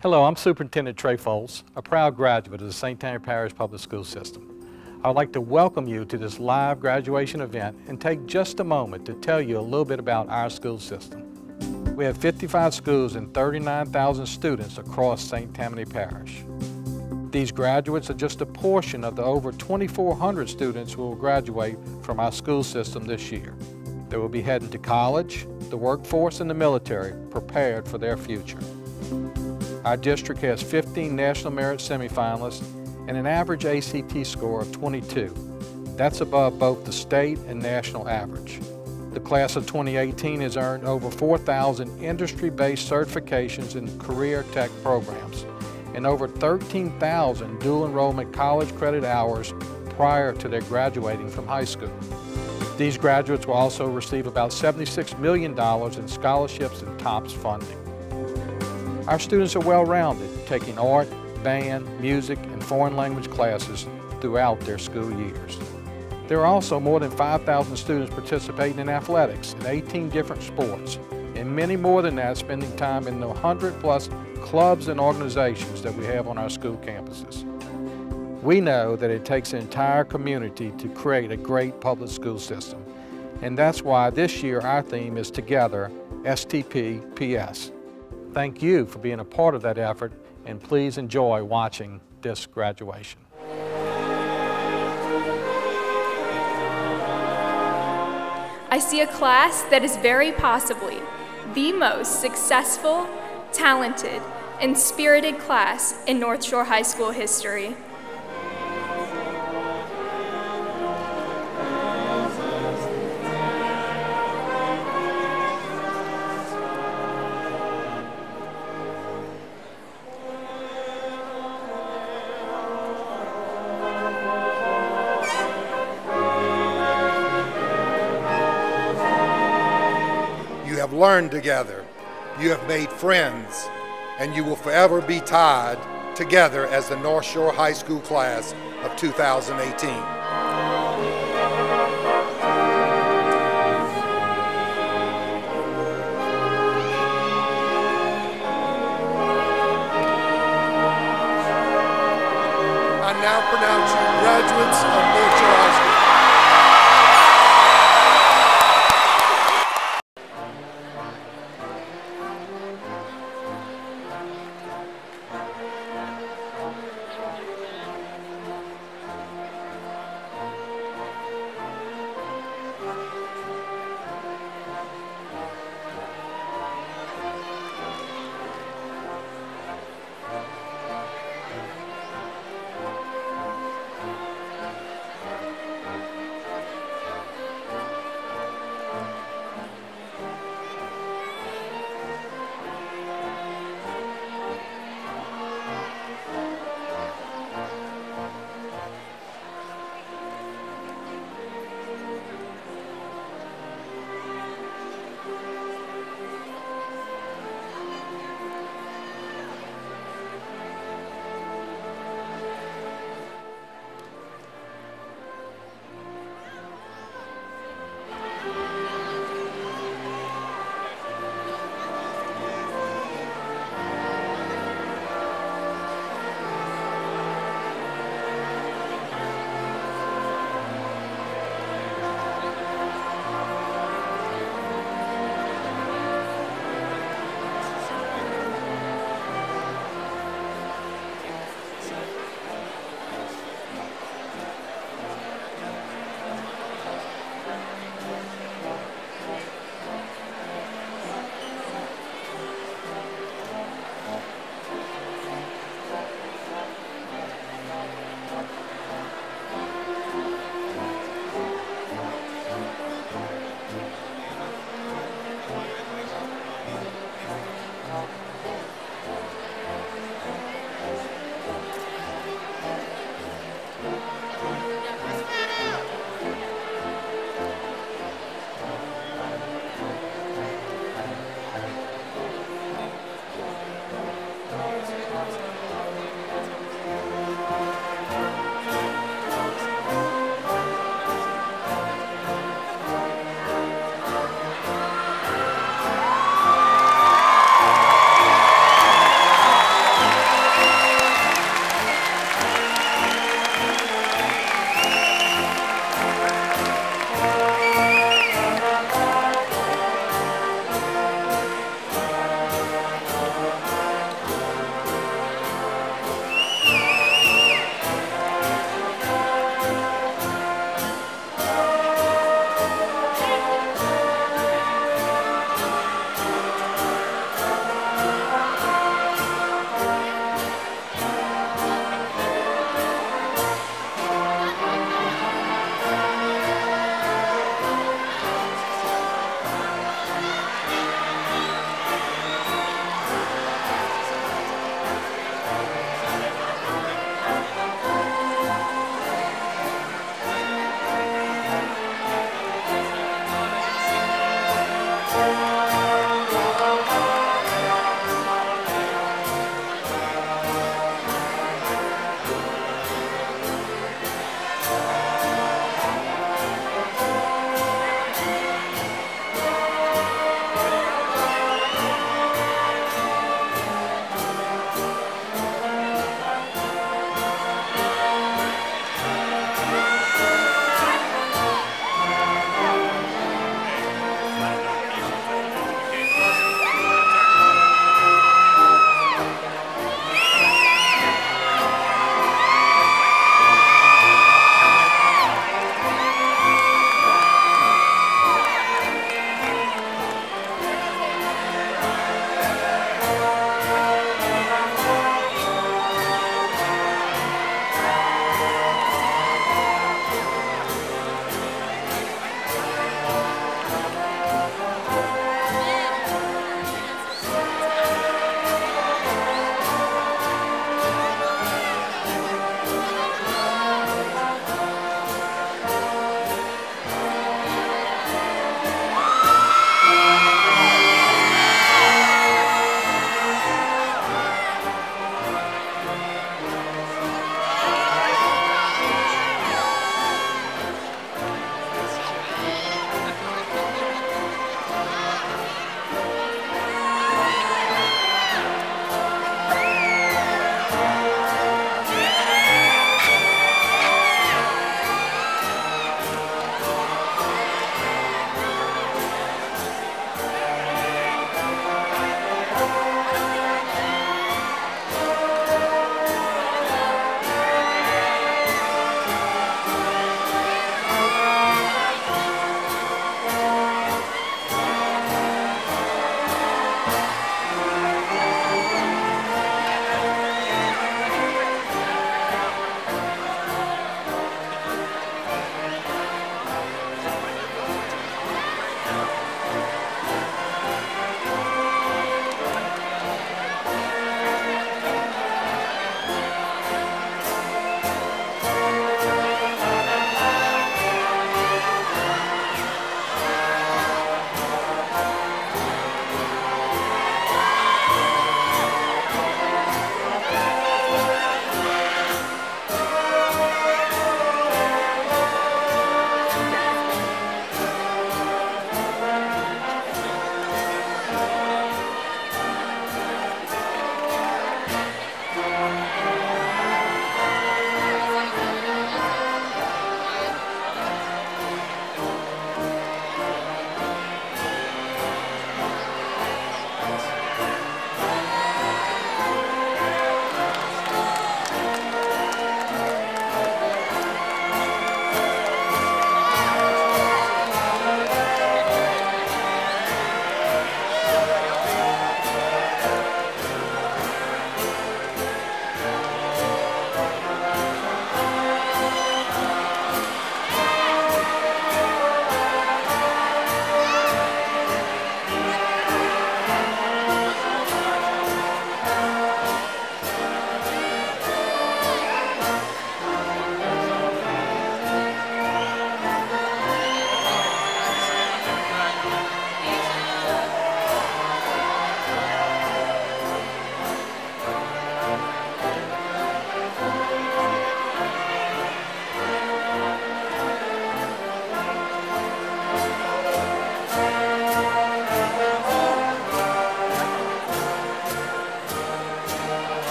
Hello, I'm Superintendent Trey Foltz, a proud graduate of the St. Tammany Parish Public School System. I would like to welcome you to this live graduation event and take just a moment to tell you a little bit about our school system. We have 55 schools and 39,000 students across St. Tammany Parish. These graduates are just a portion of the over 2,400 students who will graduate from our school system this year. They will be heading to college, the workforce, and the military, prepared for their future. Our district has 15 National Merit semifinalists and an average ACT score of 22. That's above both the state and national average. The class of 2018 has earned over 4,000 industry-based certifications in career tech programs and over 13,000 dual enrollment college credit hours prior to their graduating from high school. These graduates will also receive about $76 million in scholarships and TOPS funding. Our students are well-rounded, taking art, band, music, and foreign language classes throughout their school years. There are also more than 5,000 students participating in athletics in 18 different sports, and many more than that spending time in the 100-plus clubs and organizations that we have on our school campuses. We know that it takes an entire community to create a great public school system, and that's why this year our theme is Together, STP-PS. Thank you for being a part of that effort, and please enjoy watching this graduation. I see a class that is very possibly the most successful, talented, and spirited class in Northshore High School history. You have learned together, you have made friends, and you will forever be tied together as the Northshore High School class of 2018. I now pronounce you graduates of Northshore High School.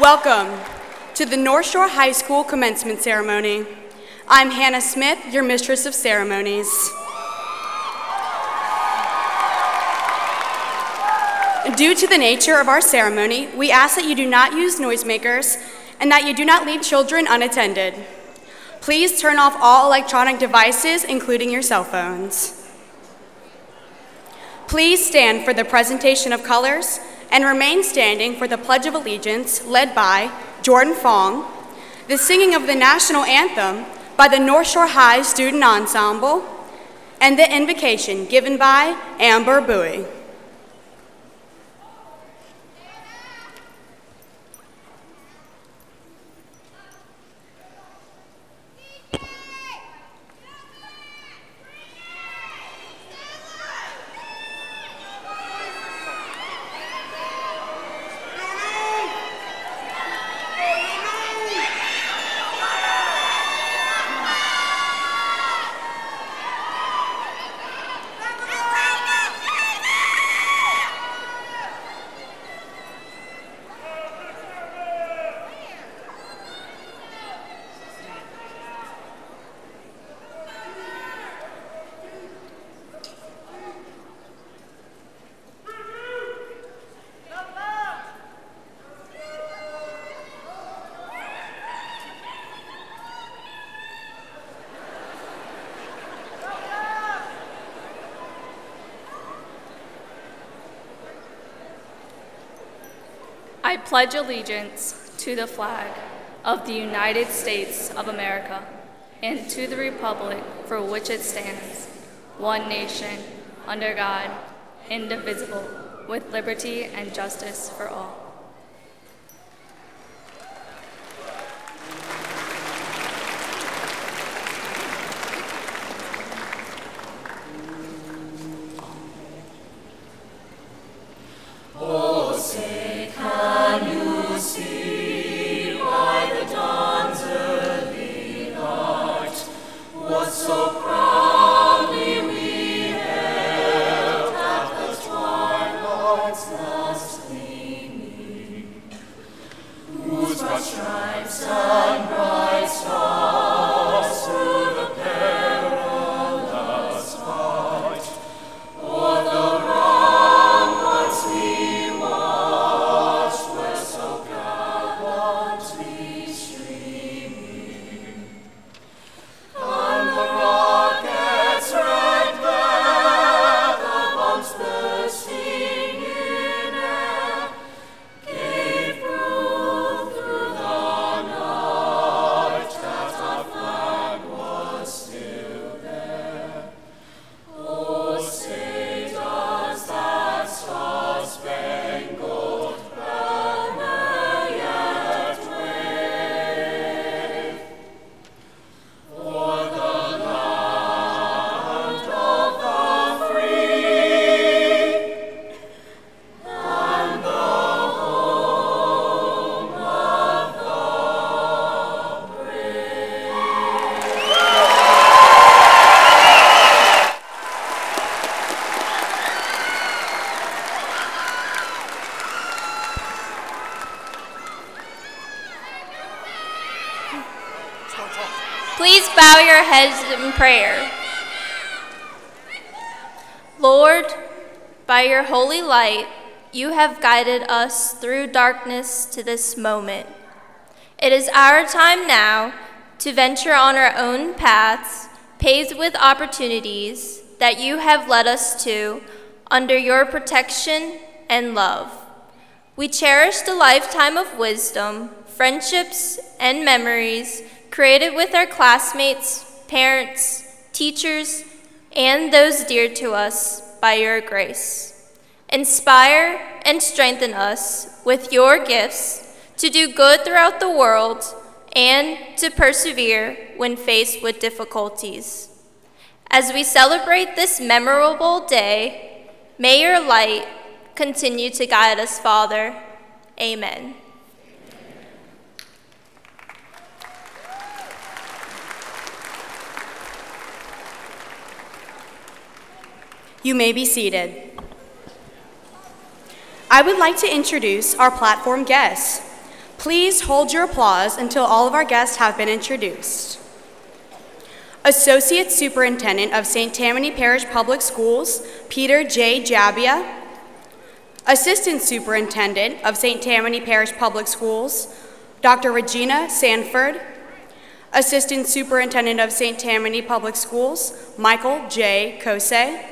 Welcome to the Northshore High School Commencement Ceremony. I'm Hannah Smith, your Mistress of Ceremonies. Due to the nature of our ceremony, we ask that you do not use noisemakers and that you do not leave children unattended. Please turn off all electronic devices, including your cell phones. Please stand for the presentation of colors and remain standing for the Pledge of Allegiance led by Jordan Fong, the singing of the national anthem by the Northshore High Student Ensemble, and the invocation given by Amber Bowie. I pledge allegiance to the flag of the United States of America and to the republic for which it stands, one nation, under God, indivisible, with liberty and justice for all. Please bow your heads in prayer. Lord, by your holy light, you have guided us through darkness to this moment. It is our time now to venture on our own paths, paved with opportunities that you have led us to under your protection and love. We cherish the lifetime of wisdom, friendships, and memories created with our classmates, parents, teachers, and those dear to us by your grace. Inspire and strengthen us with your gifts to do good throughout the world and to persevere when faced with difficulties. As we celebrate this memorable day, may your light continue to guide us, Father. Amen. You may be seated. I would like to introduce our platform guests. Please hold your applause until all of our guests have been introduced. Associate Superintendent of St. Tammany Parish Public Schools, Peter J. Jabia. Assistant Superintendent of St. Tammany Parish Public Schools, Dr. Regina Sanford. Assistant Superintendent of St. Tammany Public Schools, Michael J. Kose.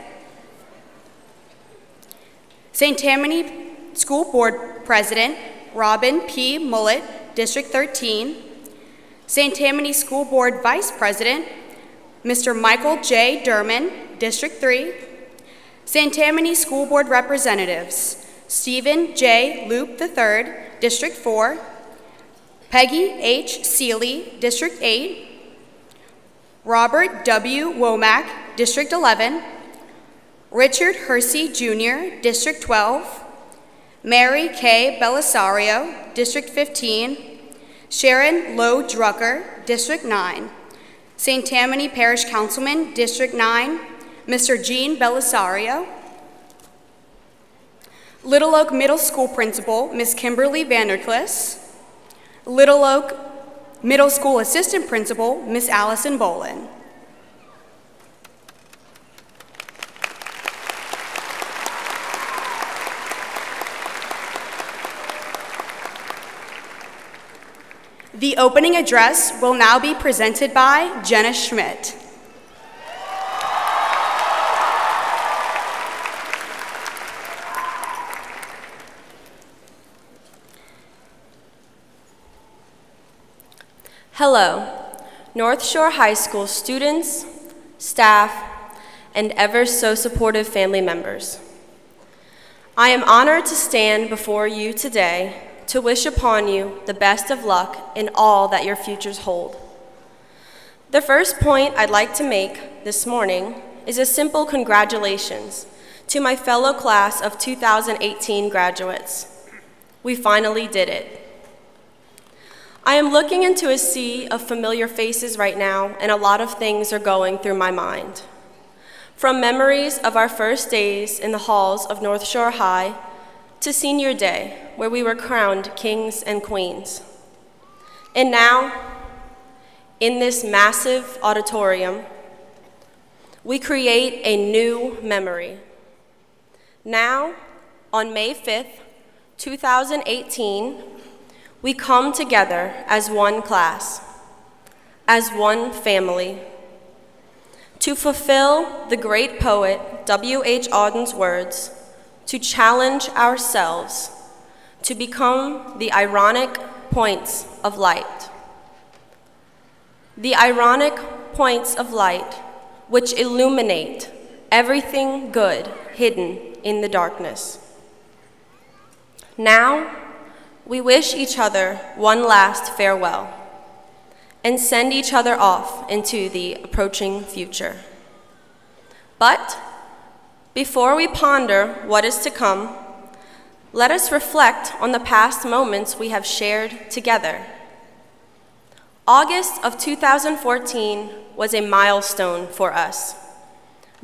St. Tammany School Board President, Robin P. Mullett, District 13. St. Tammany School Board Vice President, Mr. Michael J. Durman, District 3. St. Tammany School Board Representatives, Stephen J. Loop III, District 4. Peggy H. Seeley, District 8. Robert W. Womack, District 11. Richard Hersey Jr., District 12. Mary K. Belisario, District 15. Sharon Lowe Drucker, District 9. St. Tammany Parish Councilman, District 9, Mr. Gene Belisario. Little Oak Middle School Principal, Ms. Kimberly Vanderklis. Little Oak Middle School Assistant Principal, Ms. Allison Bolin. The opening address will now be presented by Jenna Schmidt. Hello, Northshore High School students, staff, and ever so supportive family members. I am honored to stand before you today to wish upon you the best of luck in all that your futures hold. The first point I'd like to make this morning is a simple congratulations to my fellow class of 2018 graduates. We finally did it. I am looking into a sea of familiar faces right now, and a lot of things are going through my mind. From memories of our first days in the halls of Northshore High to senior day, where we were crowned kings and queens. And now, in this massive auditorium, we create a new memory. Now, on May 5th, 2018, we come together as one class, as one family, to fulfill the great poet W.H. Auden's words, to challenge ourselves to become the ironic points of light. The ironic points of light which illuminate everything good hidden in the darkness. Now, we wish each other one last farewell and send each other off into the approaching future. But before we ponder what is to come, let us reflect on the past moments we have shared together. August of 2014 was a milestone for us.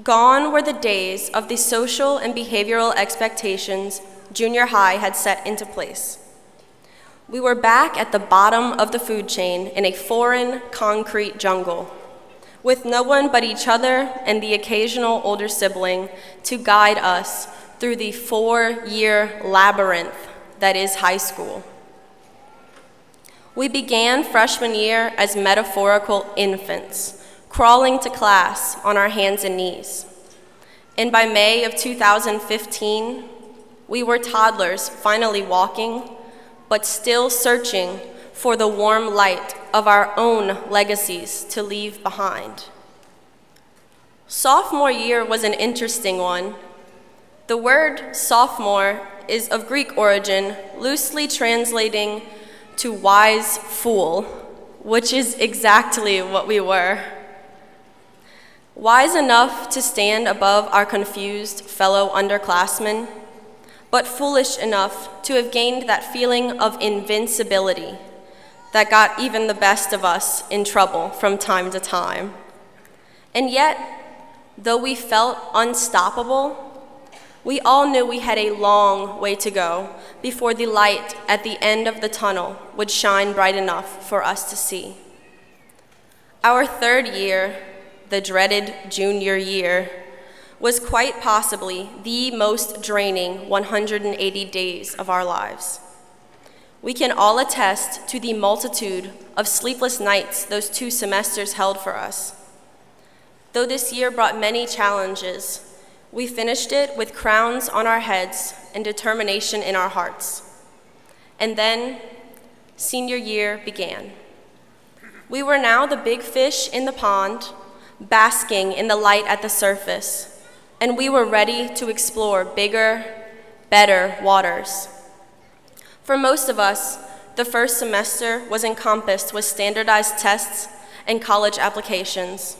Gone were the days of the social and behavioral expectations junior high had set into place. We were back at the bottom of the food chain in a foreign concrete jungle, with no one but each other and the occasional older sibling to guide us through the 4-year labyrinth that is high school. We began freshman year as metaphorical infants, crawling to class on our hands and knees. And by May of 2015, we were toddlers finally walking, but still searching for the warm light of our own legacies to leave behind. Sophomore year was an interesting one. The word sophomore is of Greek origin, loosely translating to wise fool, which is exactly what we were. Wise enough to stand above our confused fellow underclassmen, but foolish enough to have gained that feeling of invincibility that got even the best of us in trouble from time to time. And yet, though we felt unstoppable, We all knew we had a long way to go before the light at the end of the tunnel would shine bright enough for us to see. Our third year, the dreaded junior year, was quite possibly the most draining 180 days of our lives. We can all attest to the multitude of sleepless nights those 2 semesters held for us. Though this year brought many challenges, we finished it with crowns on our heads and determination in our hearts. And then, senior year began. We were now the big fish in the pond, basking in the light at the surface, and we were ready to explore bigger, better waters. For most of us, the first semester was encompassed with standardized tests and college applications.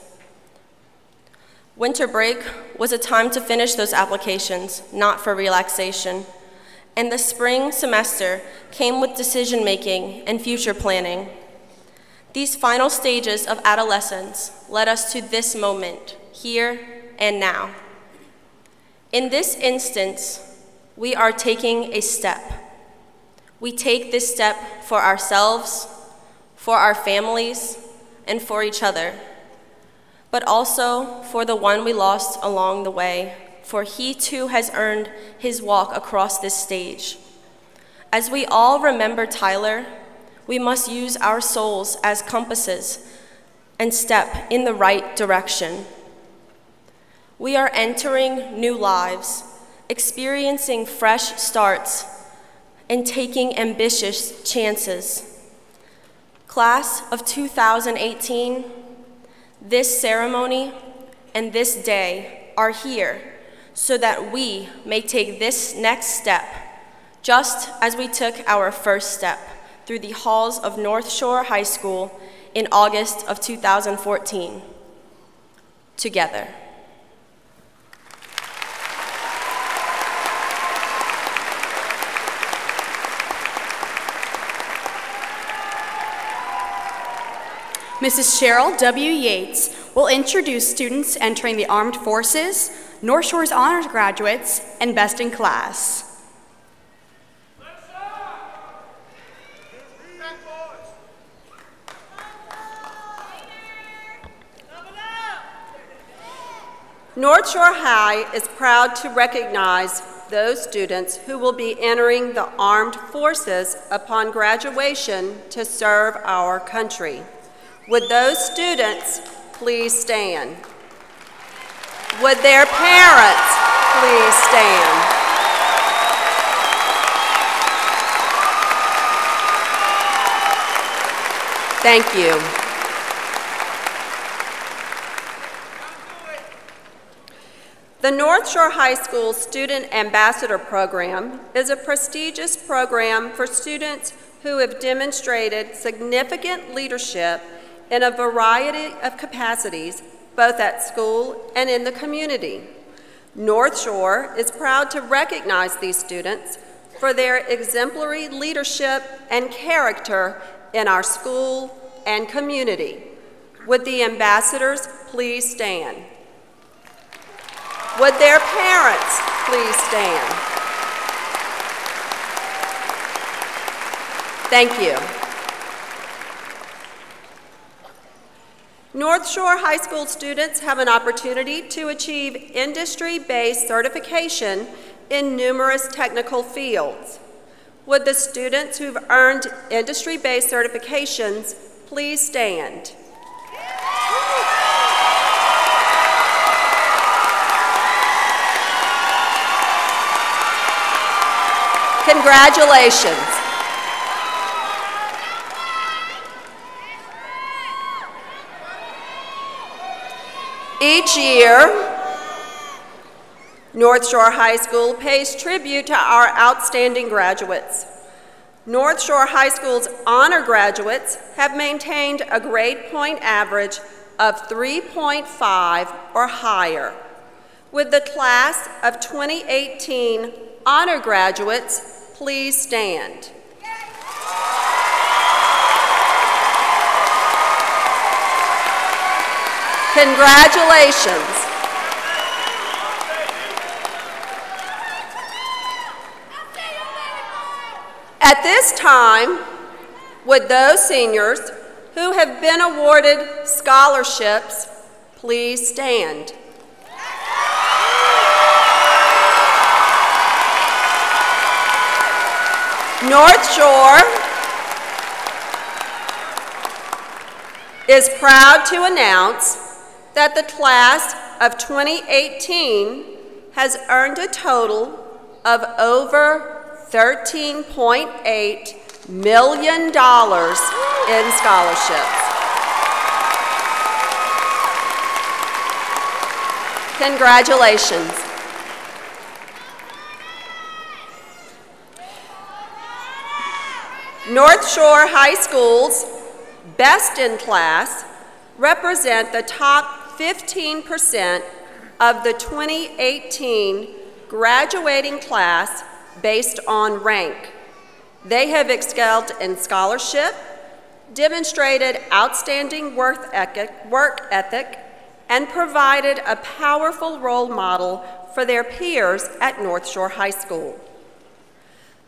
Winter break was a time to finish those applications, not for relaxation. And the spring semester came with decision-making and future planning. These final stages of adolescence led us to this moment, here and now. In this instance, we are taking a step. We take this step for ourselves, for our families, and for each other, but also for the one we lost along the way, for he too has earned his walk across this stage. As we all remember Tyler, we must use our souls as compasses and step in the right direction. We are entering new lives, experiencing fresh starts, and taking ambitious chances. Class of 2018, this ceremony and this day are here so that we may take this next step, just as we took our first step through the halls of Northshore High School in August of 2014, together. Mrs. Cheryl W. Yates will introduce students entering the Armed Forces, North Shore's honors graduates, and best in class. North Shore High is proud to recognize those students who will be entering the Armed Forces upon graduation to serve our country. Would those students please stand? Would their parents please stand? Thank you. The North Shore High School Student Ambassador Program is a prestigious program for students who have demonstrated significant leadership in a variety of capacities, both at school and in the community. North Shore is proud to recognize these students for their exemplary leadership and character in our school and community. Would the ambassadors please stand? Would their parents please stand? Thank you. North Shore High School students have an opportunity to achieve industry-based certification in numerous technical fields. Would the students who've earned industry-based certifications please stand? Congratulations. Each year, North Shore High School pays tribute to our outstanding graduates. North Shore High School's honor graduates have maintained a grade point average of 3.5 or higher. Would the class of 2018 honor graduates please stand? Congratulations. At this time, would those seniors who have been awarded scholarships please stand? Northshore is proud to announce that the class of 2018 has earned a total of over $13.8 million in scholarships. Congratulations. Northshore High School's best in class represent the top 15% of the 2018 graduating class based on rank. They have excelled in scholarship, demonstrated outstanding work ethic, and provided a powerful role model for their peers at Northshore High School.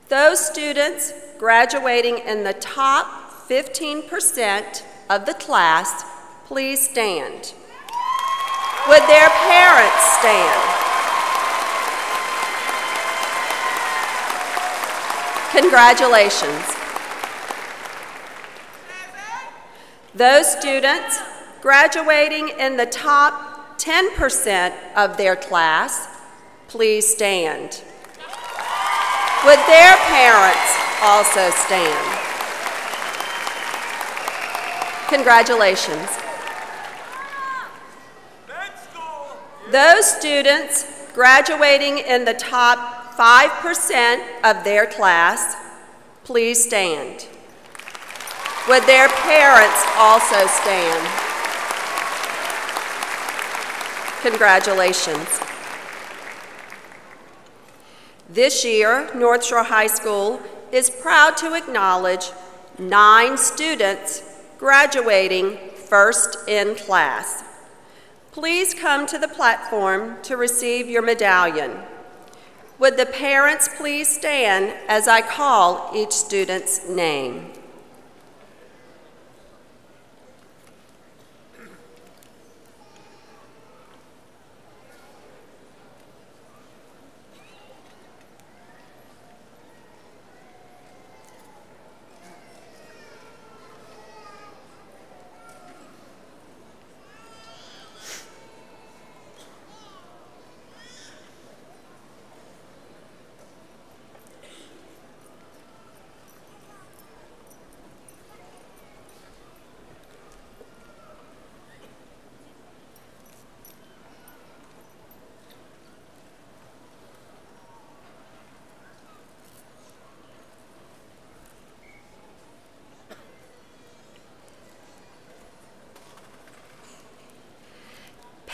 Those students graduating in the top 15% of the class, please stand. Would their parents stand? Congratulations. Those students graduating in the top 10% of their class, please stand. Would their parents also stand? Congratulations. Those students graduating in the top 5% of their class, please stand. Would their parents also stand? Congratulations. This year, Northshore High School is proud to acknowledge 9 students graduating first in class. Please come to the platform to receive your medallion. Would the parents please stand as I call each student's name?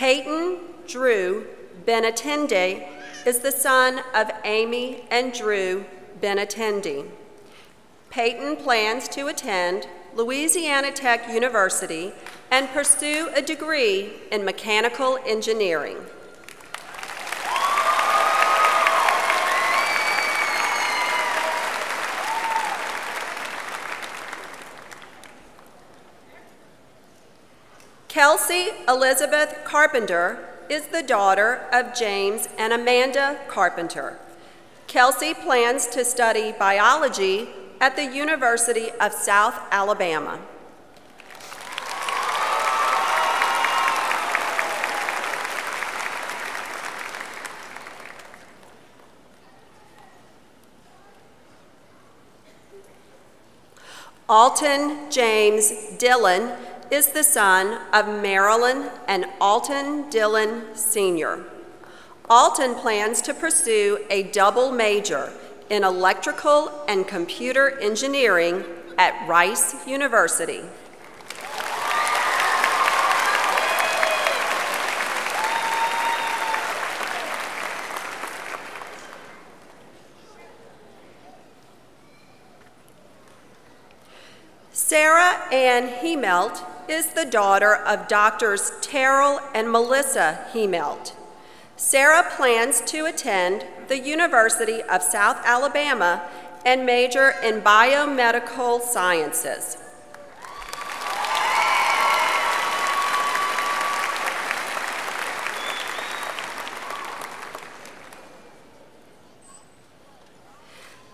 Peyton Drew Benatendi is the son of Amy and Drew Benatendi. Peyton plans to attend Louisiana Tech University and pursue a degree in mechanical engineering. Kelsey Elizabeth Carpenter is the daughter of James and Amanda Carpenter. Kelsey plans to study biology at the University of South Alabama. Alton James Dillon is the son of Marilyn and Alton Dillon Sr. Alton plans to pursue a double major in electrical and computer engineering at Rice University. Sarah Ann Hemelt is the daughter of Doctors Terrell and Melissa Hemelt. Sarah plans to attend the University of South Alabama and major in biomedical sciences.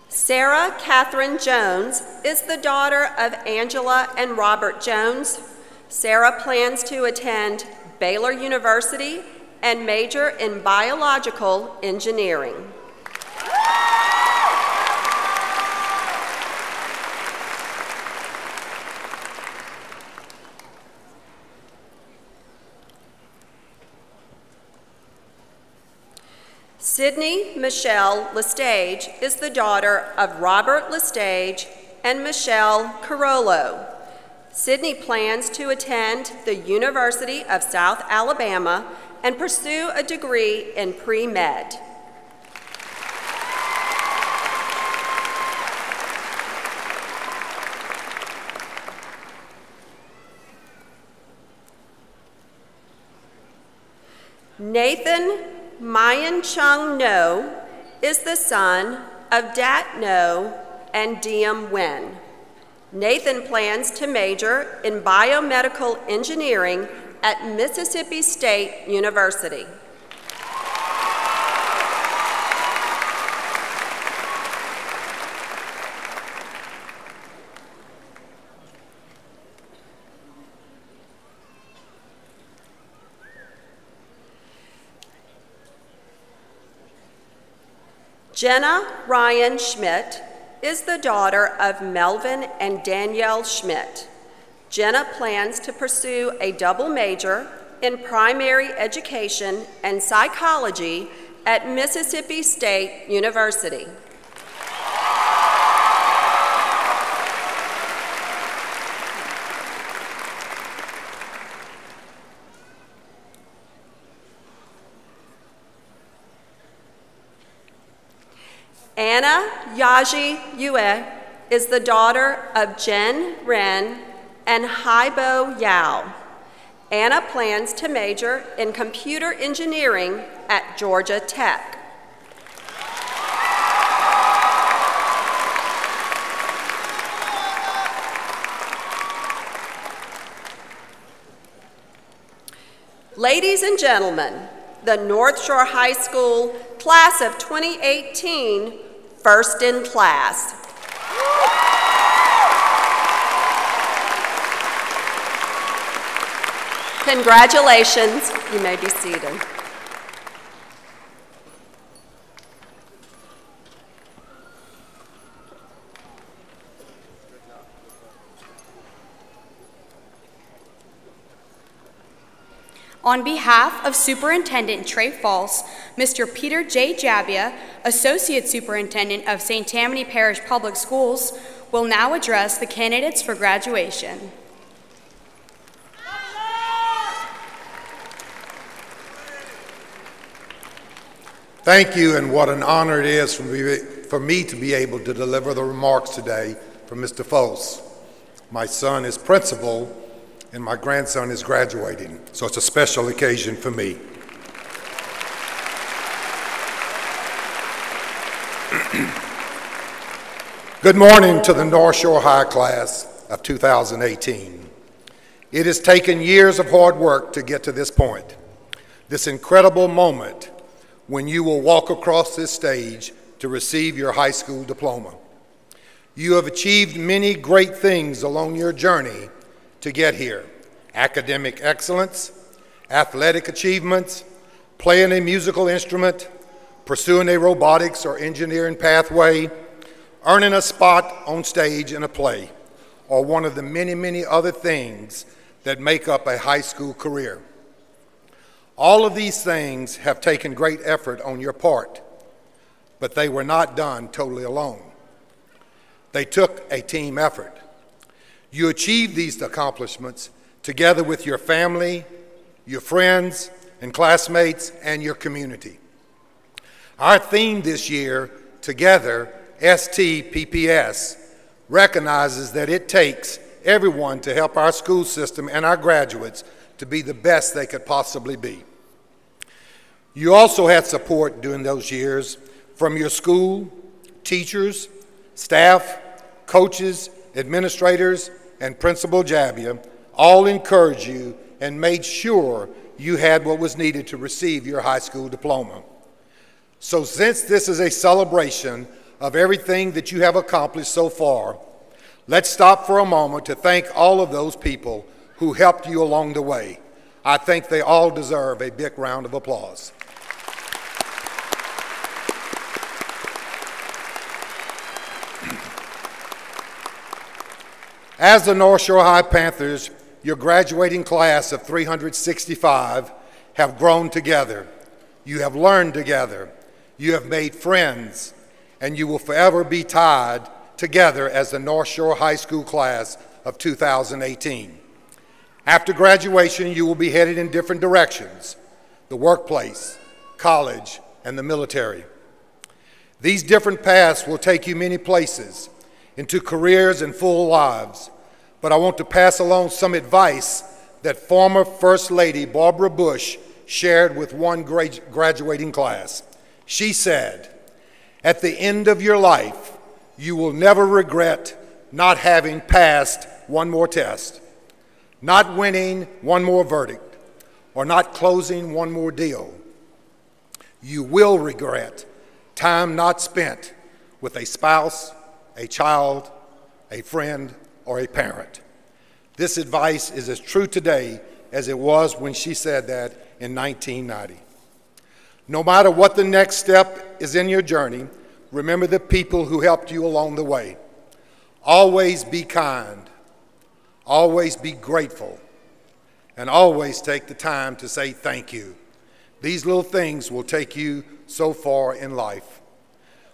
Sarah Catherine Jones is the daughter of Angela and Robert Jones. Sarah plans to attend Baylor University and major in biological engineering. Sydney Michelle Lestage is the daughter of Robert Lestage and Michelle Carollo. Sydney plans to attend the University of South Alabama and pursue a degree in pre-med. Nathan Mayan Chung No is the son of Dat No and Diem Nguyen. Nathan plans to major in biomedical engineering at Mississippi State University. Jenna Ryan Schmidt is the daughter of Melvin and Danielle Schmidt. Jenna plans to pursue a double major in primary education and psychology at Mississippi State University. Anna Yaji Yue is the daughter of Jen Ren and Haibo Yao. Anna plans to major in computer engineering at Georgia Tech. Ladies and gentlemen, the Northshore High School class of 2018, first in class. Congratulations, you may be seated. On behalf of Superintendent Trey Falls, Mr. Peter J. Jabia, Associate Superintendent of St. Tammany Parish Public Schools, will now address the candidates for graduation. Thank you, and what an honor it is for me to be able to deliver the remarks today from Mr. Foss. My son is principal, and my grandson is graduating, so it's a special occasion for me. Good morning to the Northshore High class of 2018. It has taken years of hard work to get to this point, this incredible moment when you will walk across this stage to receive your high school diploma. You have achieved many great things along your journey to get here: academic excellence, athletic achievements, playing a musical instrument, pursuing a robotics or engineering pathway, earning a spot on stage in a play, or one of the many, many other things that make up a high school career. All of these things have taken great effort on your part, but they were not done totally alone. They took a team effort. You achieved these accomplishments together with your family, your friends and classmates, and your community. Our theme this year, Together, STPPS, recognizes that it takes everyone to help our school system and our graduates to be the best they could possibly be. You also had support during those years from your school, teachers, staff, coaches, administrators, and Principal Jabia all encouraged you and made sure you had what was needed to receive your high school diploma. So since this is a celebration of everything that you have accomplished so far, let's stop for a moment to thank all of those people who helped you along the way. I think they all deserve a big round of applause. As the North Shore High Panthers, your graduating class of 365 have grown together. You have learned together. You have made friends, and you will forever be tied together as the North Shore High School class of 2018. After graduation, you will be headed in different directions: the workplace, college, and the military. These different paths will take you many places, into careers and full lives, but I want to pass along some advice that former First Lady Barbara Bush shared with one graduating class. She said, "At the end of your life, you will never regret not having passed one more test, not winning one more verdict, or not closing one more deal. You will regret time not spent with a spouse, a child, a friend, or a parent." This advice is as true today as it was when she said that in 1990. No matter what the next step is in your journey, remember the people who helped you along the way. Always be kind, always be grateful, and always take the time to say thank you. These little things will take you so far in life.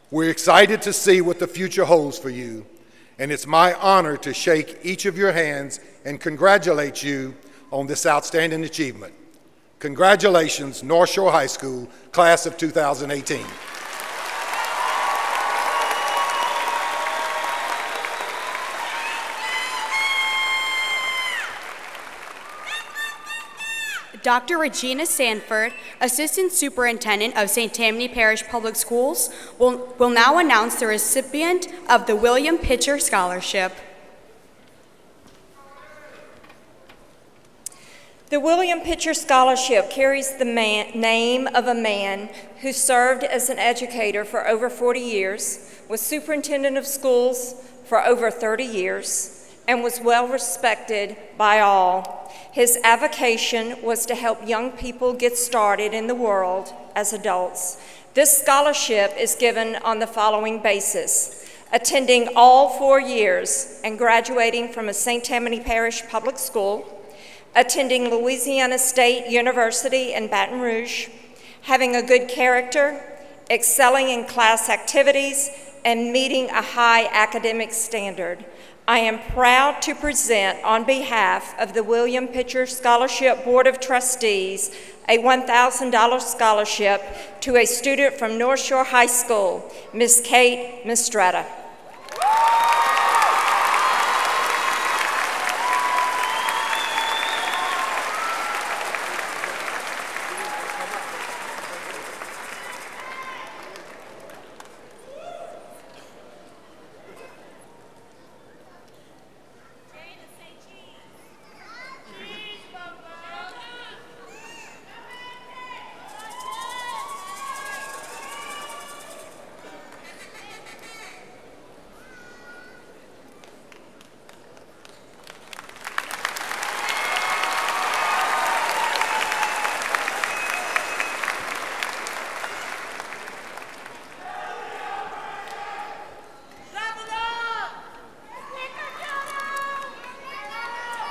We're excited to see what the future holds for you, and it's my honor to shake each of your hands and congratulate you on this outstanding achievement. Congratulations, North Shore High School, class of 2018. Dr. Regina Sanford, Assistant Superintendent of St. Tammany Parish Public Schools, will now announce the recipient of the William Pitcher Scholarship. The William Pitcher Scholarship carries the name of a man who served as an educator for over 40 years, was superintendent of schools for over 30 years, and was well respected by all. His avocation was to help young people get started in the world as adults. This scholarship is given on the following basis: attending all 4 years and graduating from a St. Tammany Parish public school, attending Louisiana State University in Baton Rouge, having a good character, excelling in class activities, and meeting a high academic standard. I am proud to present, on behalf of the William Pitcher Scholarship Board of Trustees, a $1,000 scholarship to a student from North Shore High School, Ms. Kate Mistretta.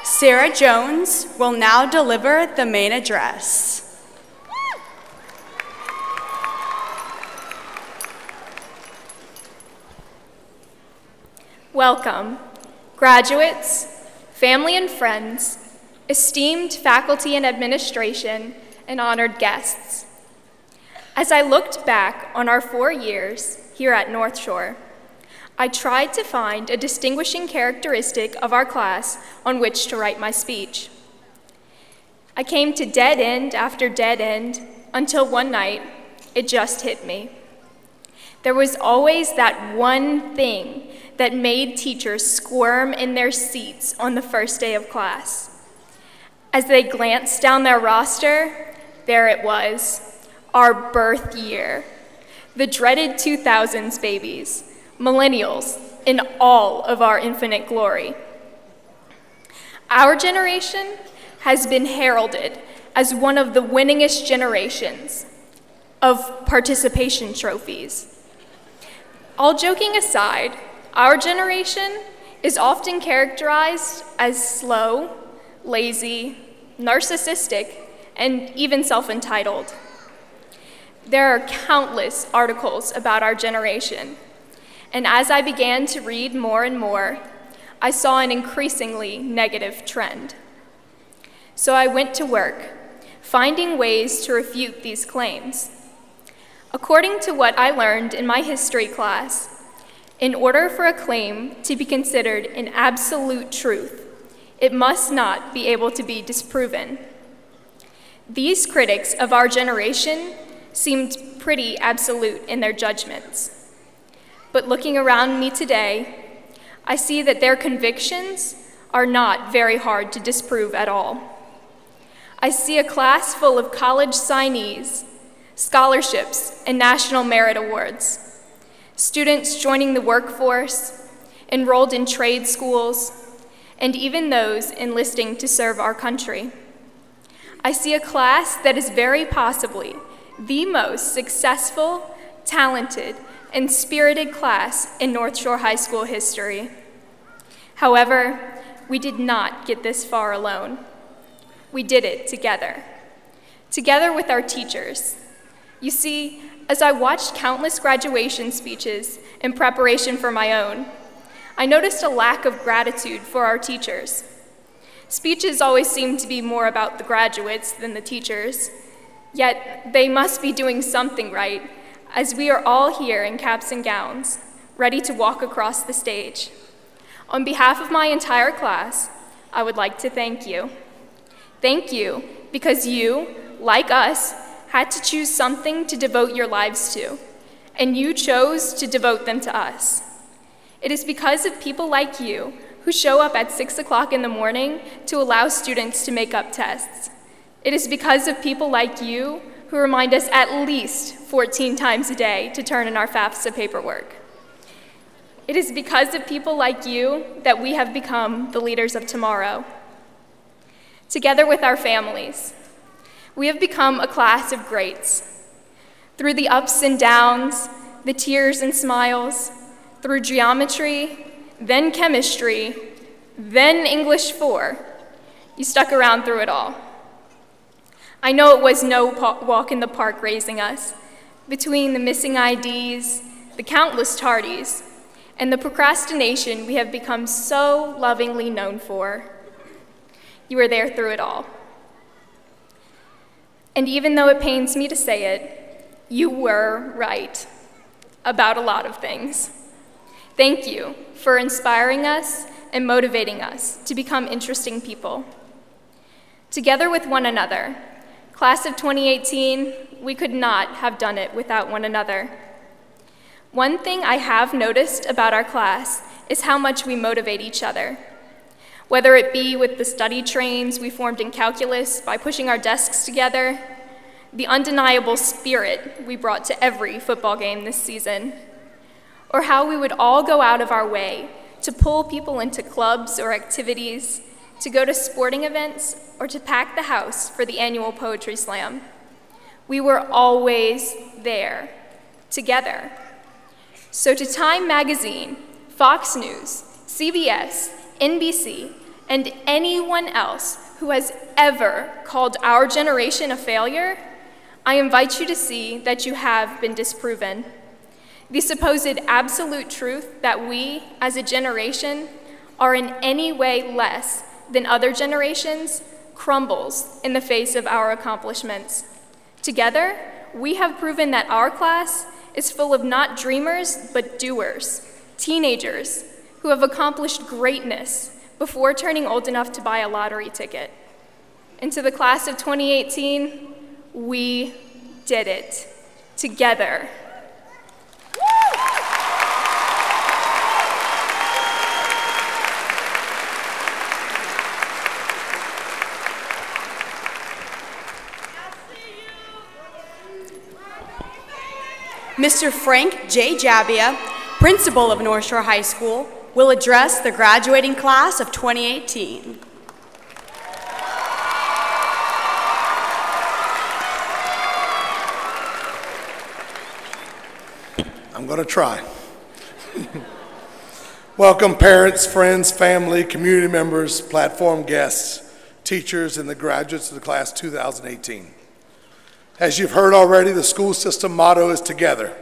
Sarah Jones will now deliver the main address. Welcome, graduates, family and friends, esteemed faculty and administration, and honored guests. As I looked back on our 4 years here at North Shore, I tried to find a distinguishing characteristic of our class on which to write my speech. I came to dead end after dead end until one night it just hit me. there was always that one thing that made teachers squirm in their seats on the first day of class. As they glanced down their roster, there it was, our birth year, the dreaded 2000s babies, millennials, in all of our infinite glory. Our generation has been heralded as one of the winningest generations of participation trophies. All joking aside, our generation is often characterized as slow, lazy, narcissistic, and even self-entitled. There are countless articles about our generation, and as I began to read more and more, I saw an increasingly negative trend. So I went to work, finding ways to refute these claims. According to what I learned in my history class, in order for a claim to be considered an absolute truth, it must not be able to be disproven. These critics of our generation seemed pretty absolute in their judgments. But looking around me today, I see that their convictions are not very hard to disprove at all. I see a class full of college signees, scholarships, and national merit awards, students joining the workforce, enrolled in trade schools, and even those enlisting to serve our country. I see a class that is very possibly the most successful, talented, and spirited class in Northshore High School history. However, we did not get this far alone. We did it together with our teachers. You see, as I watched countless graduation speeches in preparation for my own, I noticed a lack of gratitude for our teachers. Speeches always seem to be more about the graduates than the teachers, yet they must be doing something right, as we are all here in caps and gowns, ready to walk across the stage. On behalf of my entire class, I would like to thank you. Thank you, because you, like us, had to choose something to devote your lives to, and you chose to devote them to us. It is because of people like you who show up at 6 o'clock in the morning to allow students to make up tests. It is because of people like you who remind us at least 14 times a day to turn in our FAFSA paperwork. It is because of people like you that we have become the leaders of tomorrow. Together with our families, we have become a class of greats. Through the ups and downs, the tears and smiles, through geometry, then chemistry, then English 4, you stuck around through it all. I know it was no walk in the park raising us. Between the missing IDs, the countless tardies, and the procrastination we have become so lovingly known for, you were there through it all. And even though it pains me to say it, you were right about a lot of things. Thank you for inspiring us and motivating us to become interesting people. Together with one another, class of 2018, we could not have done it without one another. One thing I have noticed about our class is how much we motivate each other. Whether it be with the study trains we formed in calculus by pushing our desks together, the undeniable spirit we brought to every football game this season, or how we would all go out of our way to pull people into clubs or activities, to go to sporting events, or to pack the house for the annual poetry slam. We were always there, together. So to Time Magazine, Fox News, CBS, NBC, and anyone else who has ever called our generation a failure, I invite you to see that you have been disproven. The supposed absolute truth that we, as a generation, are in any way less than other generations crumbles in the face of our accomplishments. Together, we have proven that our class is full of not dreamers, but doers, teenagers who have accomplished greatness before turning old enough to buy a lottery ticket. And to the class of 2018, we did it together. Woo! Mr. Frank J. Jabbia, principal of North Shore High School, will address the graduating class of 2018. I'm going to try. Welcome parents, friends, family, community members, platform guests, teachers, and the graduates of the class 2018. As you've heard already, the school system motto is together.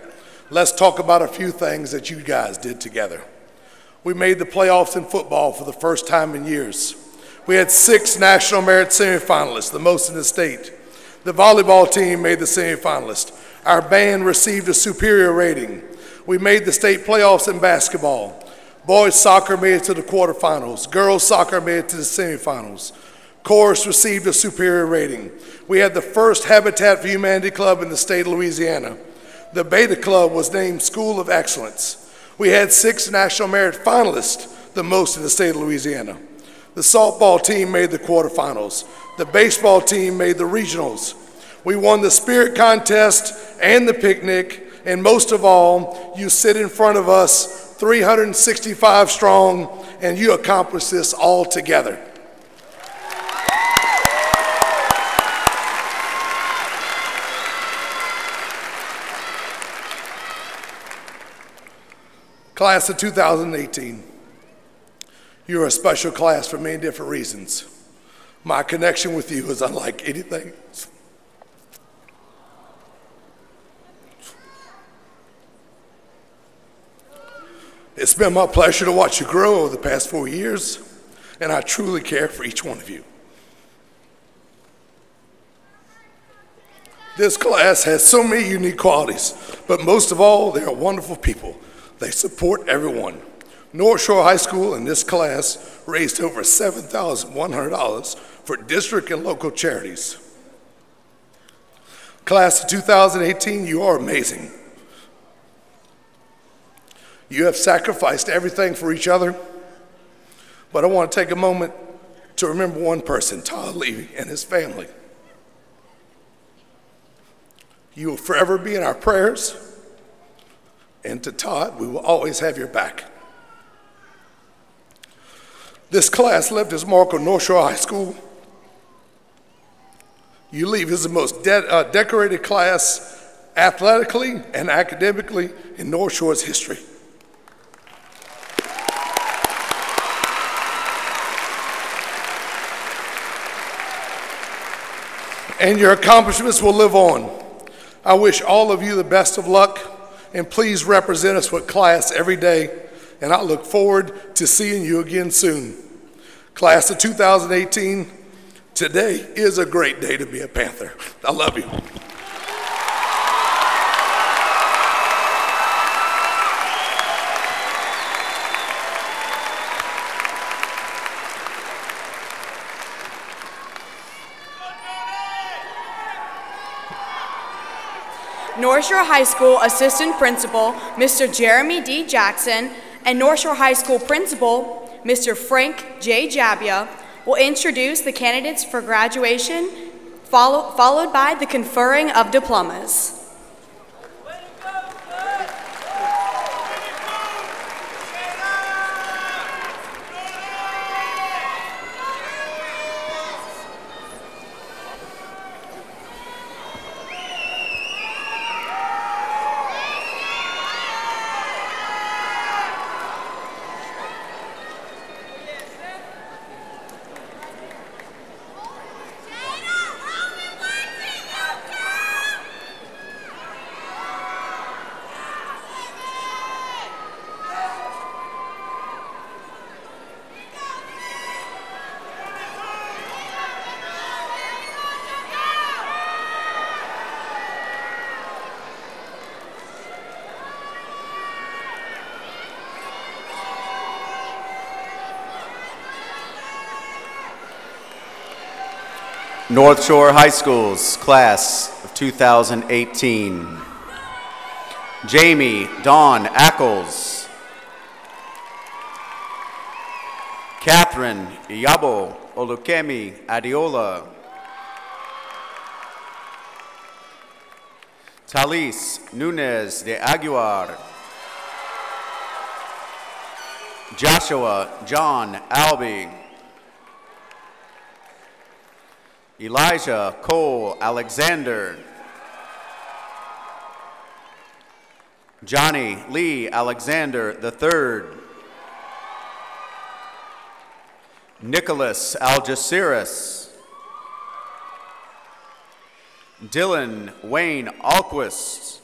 Let's talk about a few things that you guys did together. We made the playoffs in football for the first time in years. We had 6 National Merit semifinalists, the most in the state. The volleyball team made the semifinalist. Our band received a superior rating. We made the state playoffs in basketball. Boys soccer made it to the quarterfinals. Girls soccer made it to the semifinals. Chorus received a superior rating. We had the first Habitat for Humanity club in the state of Louisiana. The Beta Club was named School of Excellence. We had 6 National Merit finalists, the most in the state of Louisiana. The softball team made the quarterfinals. The baseball team made the regionals. We won the spirit contest and the picnic, and most of all, you sit in front of us 365 strong, and you accomplish this all together. Class of 2018, you're a special class for many different reasons. My connection with you is unlike anything else. It's been my pleasure to watch you grow over the past 4 years, and I truly care for each one of you. This class has so many unique qualities, but most of all, they are wonderful people. They support everyone. North Shore High School and this class raised over $7,100 for district and local charities. Class of 2018, you are amazing. You have sacrificed everything for each other, but I want to take a moment to remember one person, Todd Levy and his family. You will forever be in our prayers, and to Todd, we will always have your back. This class left its mark on North Shore High School. You leave as the most decorated class athletically and academically in North Shore's history. And your accomplishments will live on. I wish all of you the best of luck, and please represent us with class every day, and I look forward to seeing you again soon. Class of 2018, today is a great day to be a Panther. I love you. North Shore High School Assistant Principal, Mr. Jeremy D. Jackson, and North Shore High School Principal, Mr. Frank J. Jabbia, will introduce the candidates for graduation, followed by the conferring of diplomas. North Shore High School's class of 2018. Jamie Dawn Ackles. Catherine Iyabo Olukemi Adiola. Talis Nunez de Aguiar. Joshua John Albee. Elijah Cole Alexander. Johnny Lee Alexander III. Nicholas Algeciras. Dylan Wayne Alquist.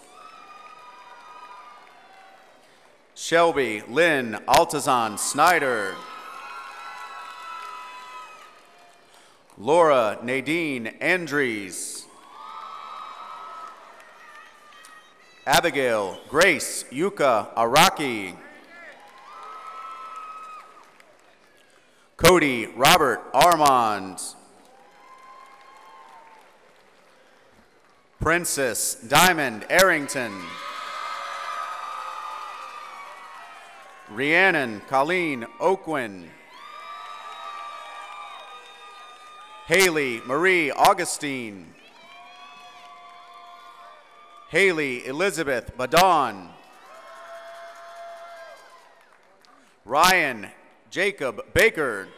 Shelby Lynn Altazan Snyder. Laura Nadine Andries. Abigail Grace Yuka Araki. Cody Robert Armand. Princess Diamond Arrington. Rhiannon Colleen Oakwin. Haley Marie Augustine. Haley Elizabeth Badon. Ryan Jacob Baker.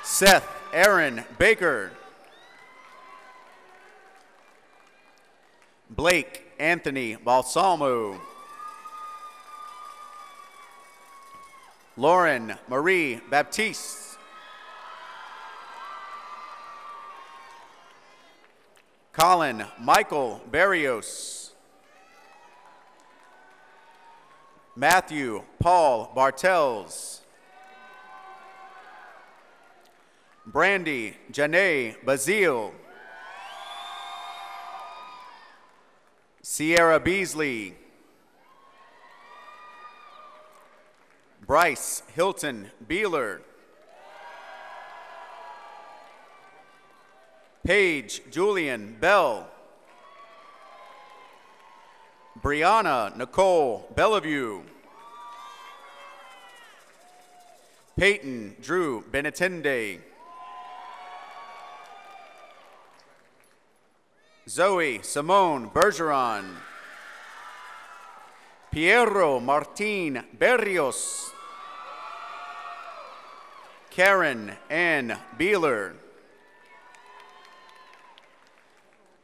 Seth Aaron Baker. Blake Anthony Balsamo. Lauren Marie Baptiste. Colin Michael Barrios. Matthew Paul Bartels. Brandy Janae Bazile. Sierra Beasley. Bryce Hilton Beeler. Paige Julian Bell. Brianna Nicole Bellevue. Peyton Drew Benetende. Zoe Simone Bergeron. Piero Martin Berrios. Karen Ann Beeler.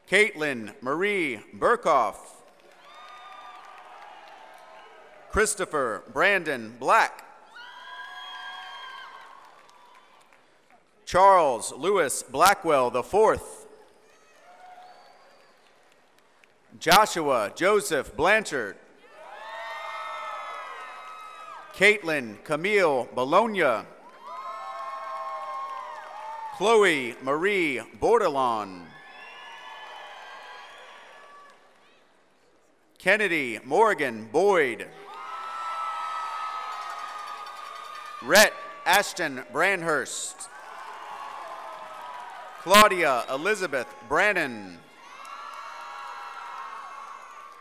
Caitlin Marie Burkhoff. Christopher Brandon Black. Charles Lewis Blackwell IV. Joshua Joseph Blanchard. Caitlin Camille Bologna. Chloe Marie Bordelon. Kennedy Morgan Boyd. Rhett Ashton Brandhurst. Claudia Elizabeth Brannon.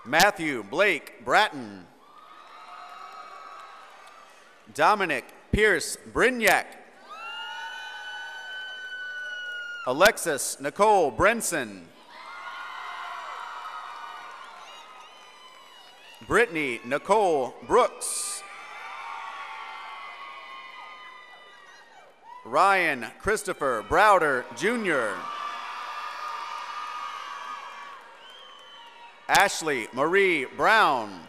Matthew Blake Bratton. Dominic Pierce Brignac. Alexis Nicole Brenson. Brittany Nicole Brooks. Ryan Christopher Browder Jr. Ashley Marie Brown.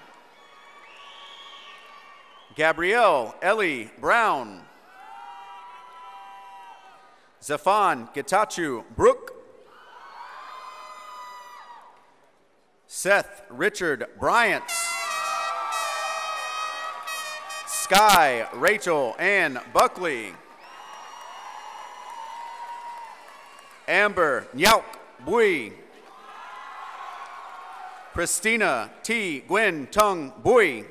Gabrielle Ellie Brown. Zafan Getachew Brook. Seth Richard Bryant. Sky Rachel Ann Buckley. Amber Nyauk Bui. Christina T. Gwen Tung Bui.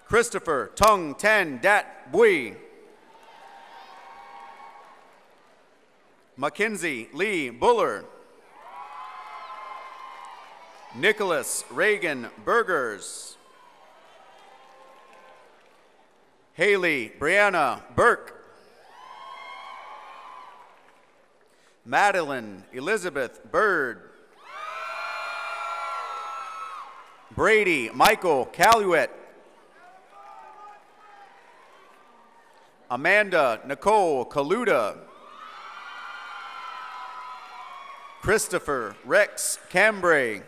Christopher Tung Tan Dat Bui. Mackenzie Lee Buller. Nicholas Reagan Burgers. Haley Brianna Burke. Madeline Elizabeth Bird. Brady Michael Caluet. Amanda Nicole Kaluta. Christopher Rex Cambray.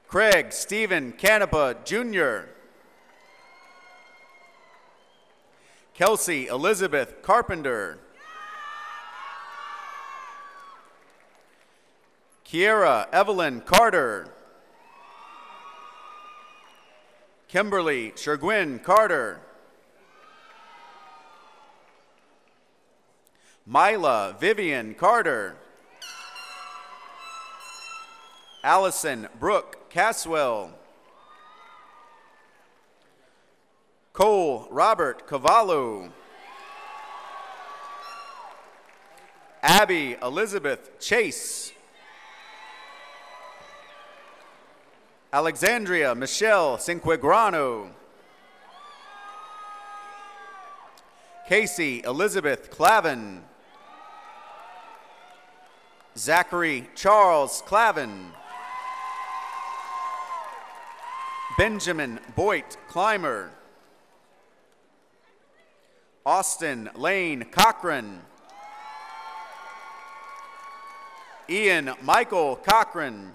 Craig Stephen Canepa Jr. Kelsey Elizabeth Carpenter. Kiera Evelyn Carter. Kimberly Shergwin Carter. Mila Vivian Carter. Allison Brooke Caswell. Cole Robert Cavallo. Abby Elizabeth Chase. Alexandria Michelle Cinquegrano. Casey Elizabeth Clavin. Zachary Charles Clavin. Benjamin Boyd Clymer. Austin Lane Cochran. Ian Michael Cochran.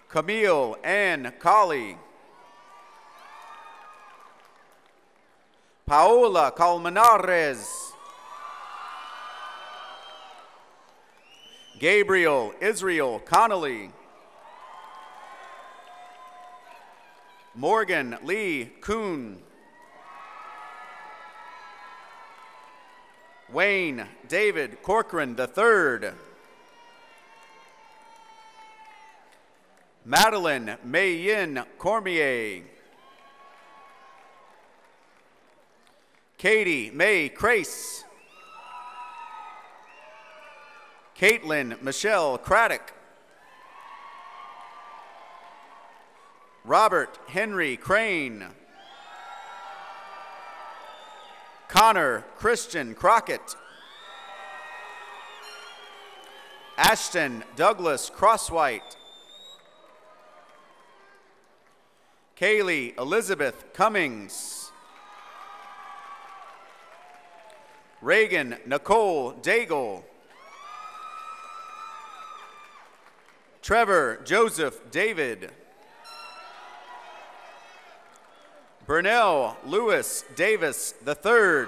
Camille Ann Colley. Paola Colmenares. Gabriel Israel Connolly. Morgan Lee Kuhn. Wayne David Corcoran III. Madeline May-Yin Cormier. Katie May Crace. Caitlin Michelle Craddock. Robert Henry Crane. Connor Christian Crockett. Ashton Douglas Crosswhite. Kaylee Elizabeth Cummings. Reagan Nicole Daigle. Trevor Joseph David. Burnell Lewis Davis III.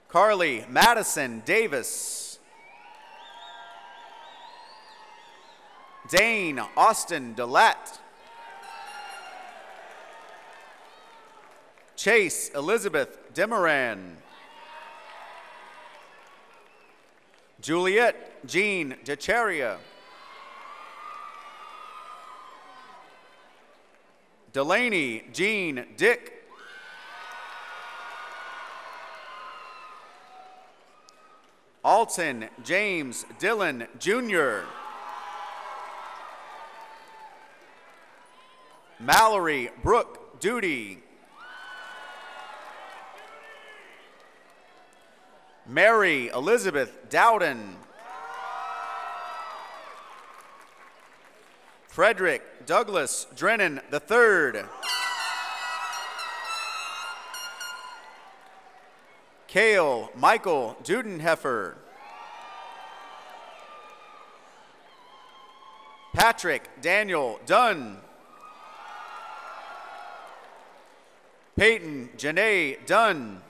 Carly Madison Davis. Dane Austin Delatte. Chase Elizabeth Demoran. Juliet Jean DeCharia. Delaney Jean Dick. Alton James Dillon Jr. Mallory Brooke Duty. Mary Elizabeth Dowden. Frederick Douglas Drennan III. Cale Michael Dudenheffer. Patrick Daniel Dunn. Peyton Janae Dunn.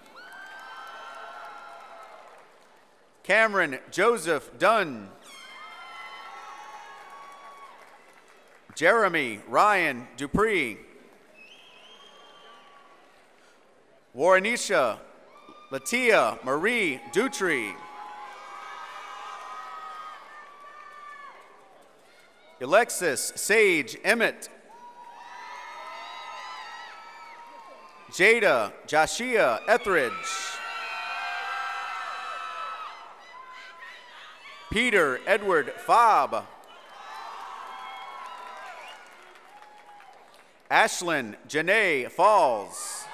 Cameron Joseph Dunn. Jeremy Ryan Dupree. Warrenisha Latia Marie Dutry. Alexis Sage Emmett. Jada Jashia Etheridge. Peter Edward Fobb. Ashlyn Janae Falls.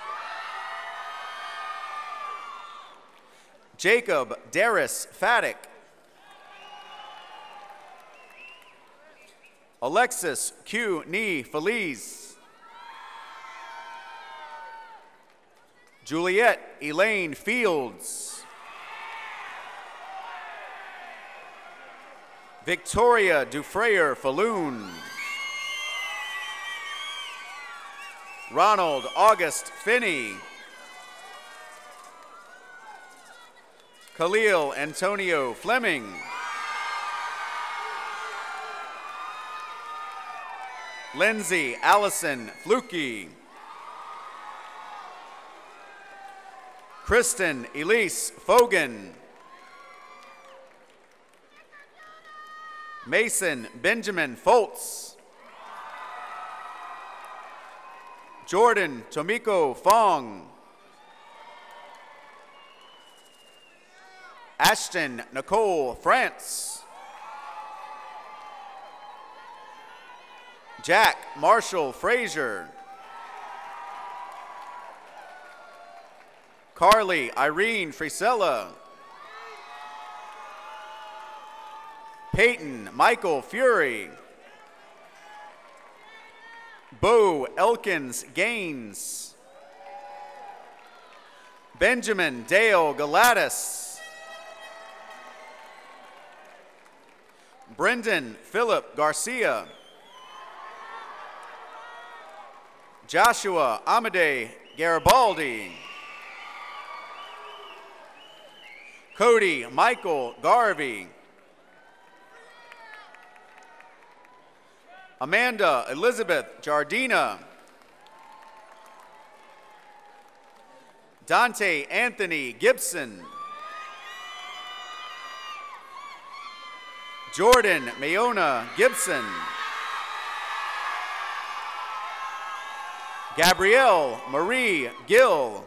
Jacob Darris Faddick. Alexis Q. Nee Feliz. Juliet Elaine Fields. Victoria Dufrayer Falloon. Ronald August Finney. Khalil Antonio Fleming. Lindsay Allison Fluke. Kristen Elise Fogan. Mason Benjamin Foltz. Jordan Tomiko Fong. Ashton Nicole France. Jack Marshall Frazier. Carly Irene Frisella. Peyton Michael Fury. Bo Elkins Gaines. Benjamin Dale Galatis. Brendan Philip Garcia. Joshua Amade Garibaldi. Cody Michael Garvey. Amanda Elizabeth Jardina. Dante Anthony Gibson. Jordan Mayona Gibson. Gabrielle Marie Gill.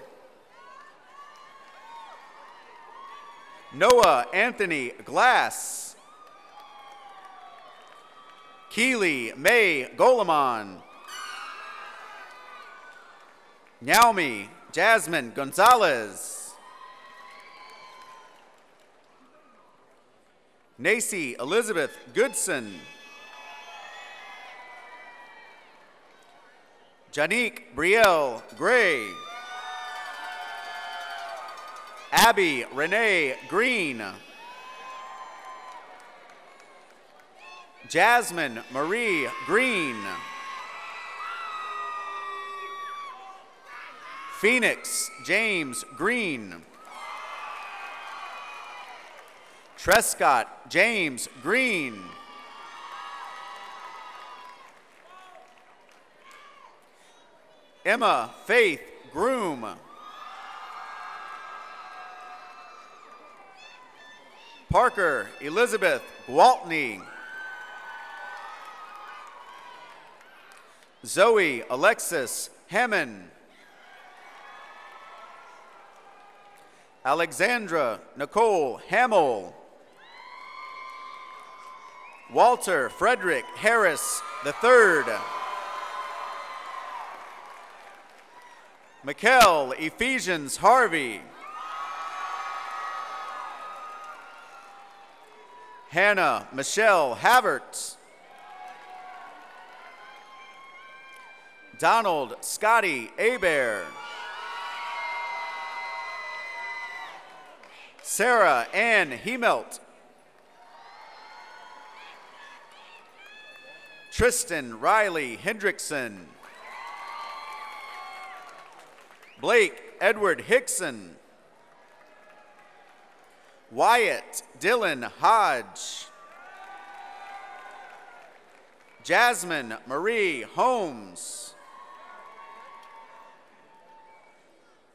Noah Anthony Glass. Keely May Goleman. Naomi Jasmine Gonzalez. Nacy Elizabeth Goodson. Janique Brielle Gray. Abby Renee Green. Jasmine Marie Green. Phoenix James Green. Trescott James Green. Emma Faith Groom. Parker Elizabeth Gwaltney. Zoe Alexis Hammond. Alexandra Nicole Hamill. Walter Frederick Harris III. Mikkel Ephesians Harvey. Hannah Michelle Havertz. Donald Scotty Abear. Sarah Ann Hemelt. Tristan Riley Hendrickson. Blake Edward Hickson. Wyatt Dylan Hodge. Jasmine Marie Holmes.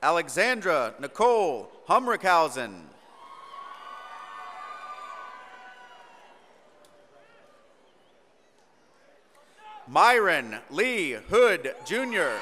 Alexandra Nicole Humrickhausen. Myron Lee Hood Jr.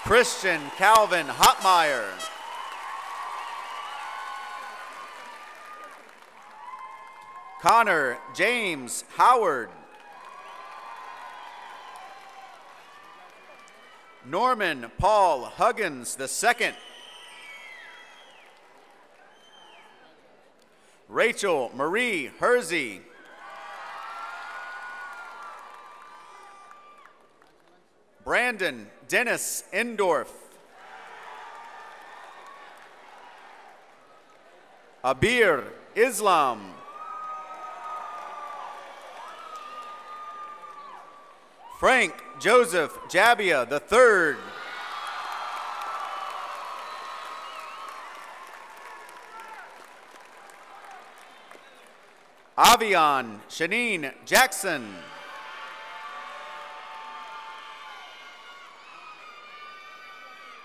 Christian Calvin Hotmeyer. Connor James Howard. Norman Paul Huggins II. Rachel Marie Hersey. Brandon Dennis Endorf. Abir Islam. Frank Joseph Jabia III. Avian Shanine Jackson.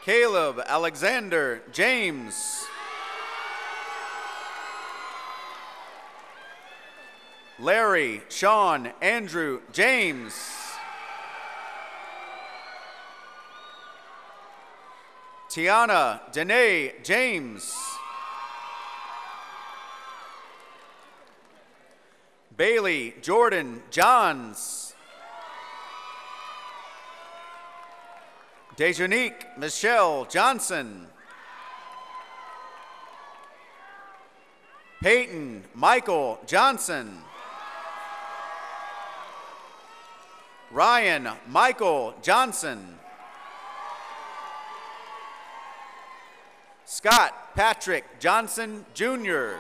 Caleb Alexander James. Larry Sean Andrew James. Tiana Danae James. Bailey Jordan Johns. Dejonique Michelle Johnson. Peyton Michael Johnson. Ryan Michael Johnson. Scott Patrick Johnson Jr.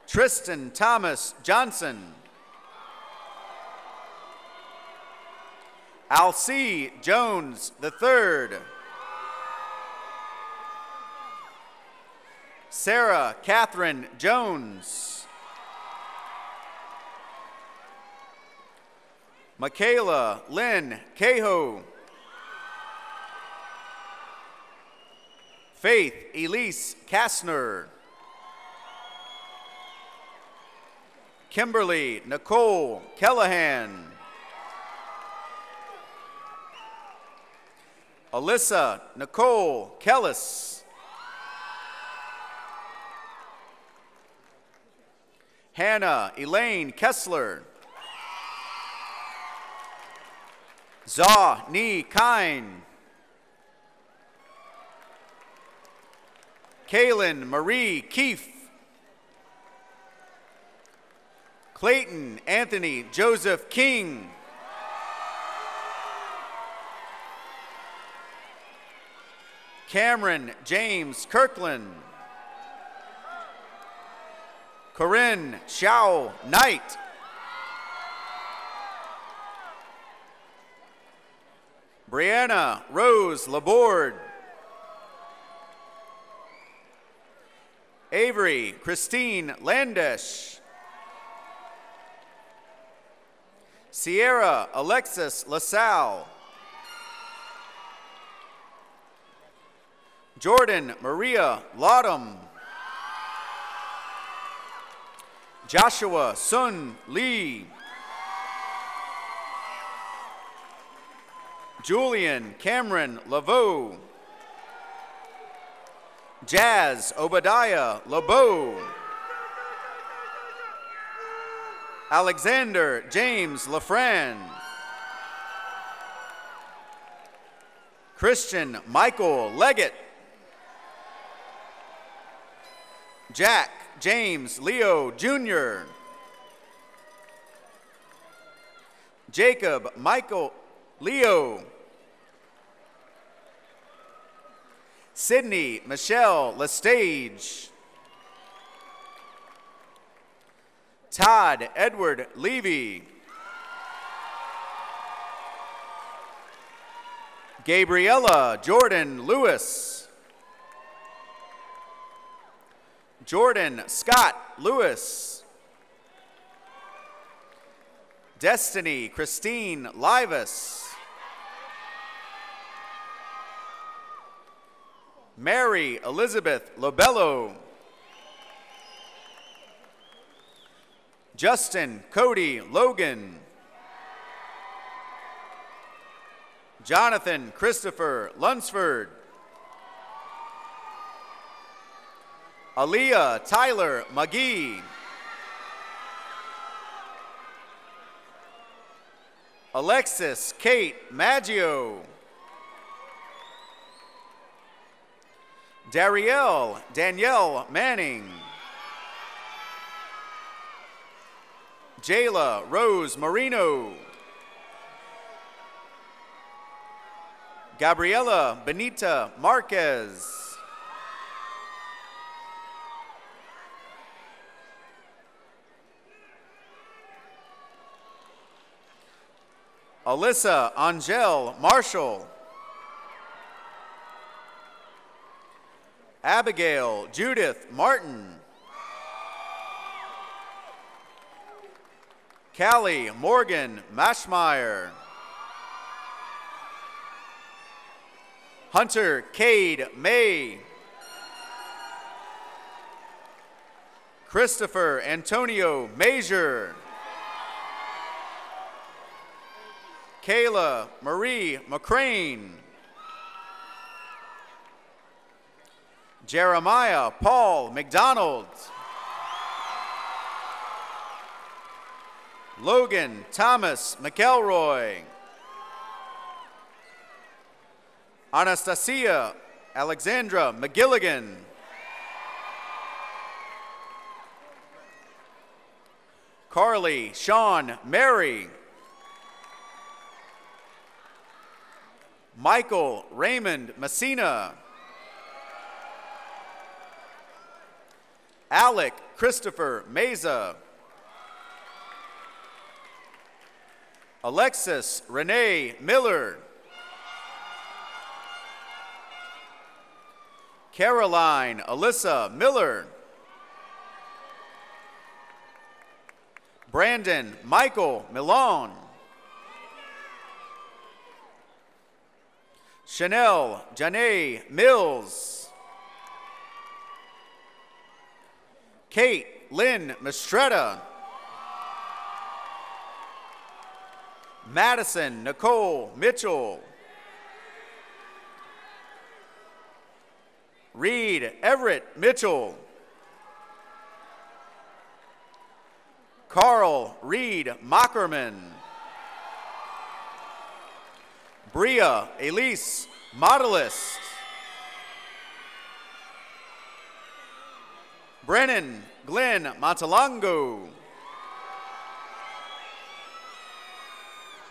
Tristan Thomas Johnson. Alcee Jones III. Sarah Catherine Jones. Michaela Lynn Cahoe. Faith Elise Kastner. Kimberly Nicole Callahan. Alyssa Nicole Kellis. Hannah Elaine Kessler. Zaw Ni Kine. Kaylin Marie Keefe. Clayton Anthony Joseph King. Cameron James Kirkland. Corinne Xiao Knight. Brianna Rose Laborde. Avery Christine Landesh. Sierra Alexis LaSalle. Jordan Maria Laudum. Joshua Sun Lee. Julian Cameron Laveau. Jazz Obadiah LeBeau. Alexander James LaFran. Christian Michael Leggett. Jack James Leo Jr. Jacob Michael Leo. Sydney Michelle Lestage. Todd Edward Levy. Gabriella Jordan Lewis. Jordan Scott Lewis. Destiny Christine Livas. Mary Elizabeth Lobello. Justin Cody Logan. Jonathan Christopher Lunsford. Aaliyah Tyler McGee. Alexis Kate Maggio. Danielle Manning. Jayla Rose Marino. Gabriela Benita Marquez. Alyssa Angel Marshall. Abigail Judith Martin. Callie Morgan Maschmeyer. Hunter Cade May. Christopher Antonio Major. Kayla Marie McCrane. Jeremiah Paul McDonald. Logan Thomas McElroy. Anastasia Alexandra McGilligan. Carly Sean Mary. Michael Raymond Messina. Alec Christopher Meza. Alexis Renee Miller. Caroline Alyssa Miller. Brandon Michael Milon. Chanel Janae Mills. Kate Lynn Mistretta. Madison Nicole Mitchell. Reed Everett Mitchell. Carl Reed Mockerman. Bria Elise Modelist. Brennan Glenn Montalongo.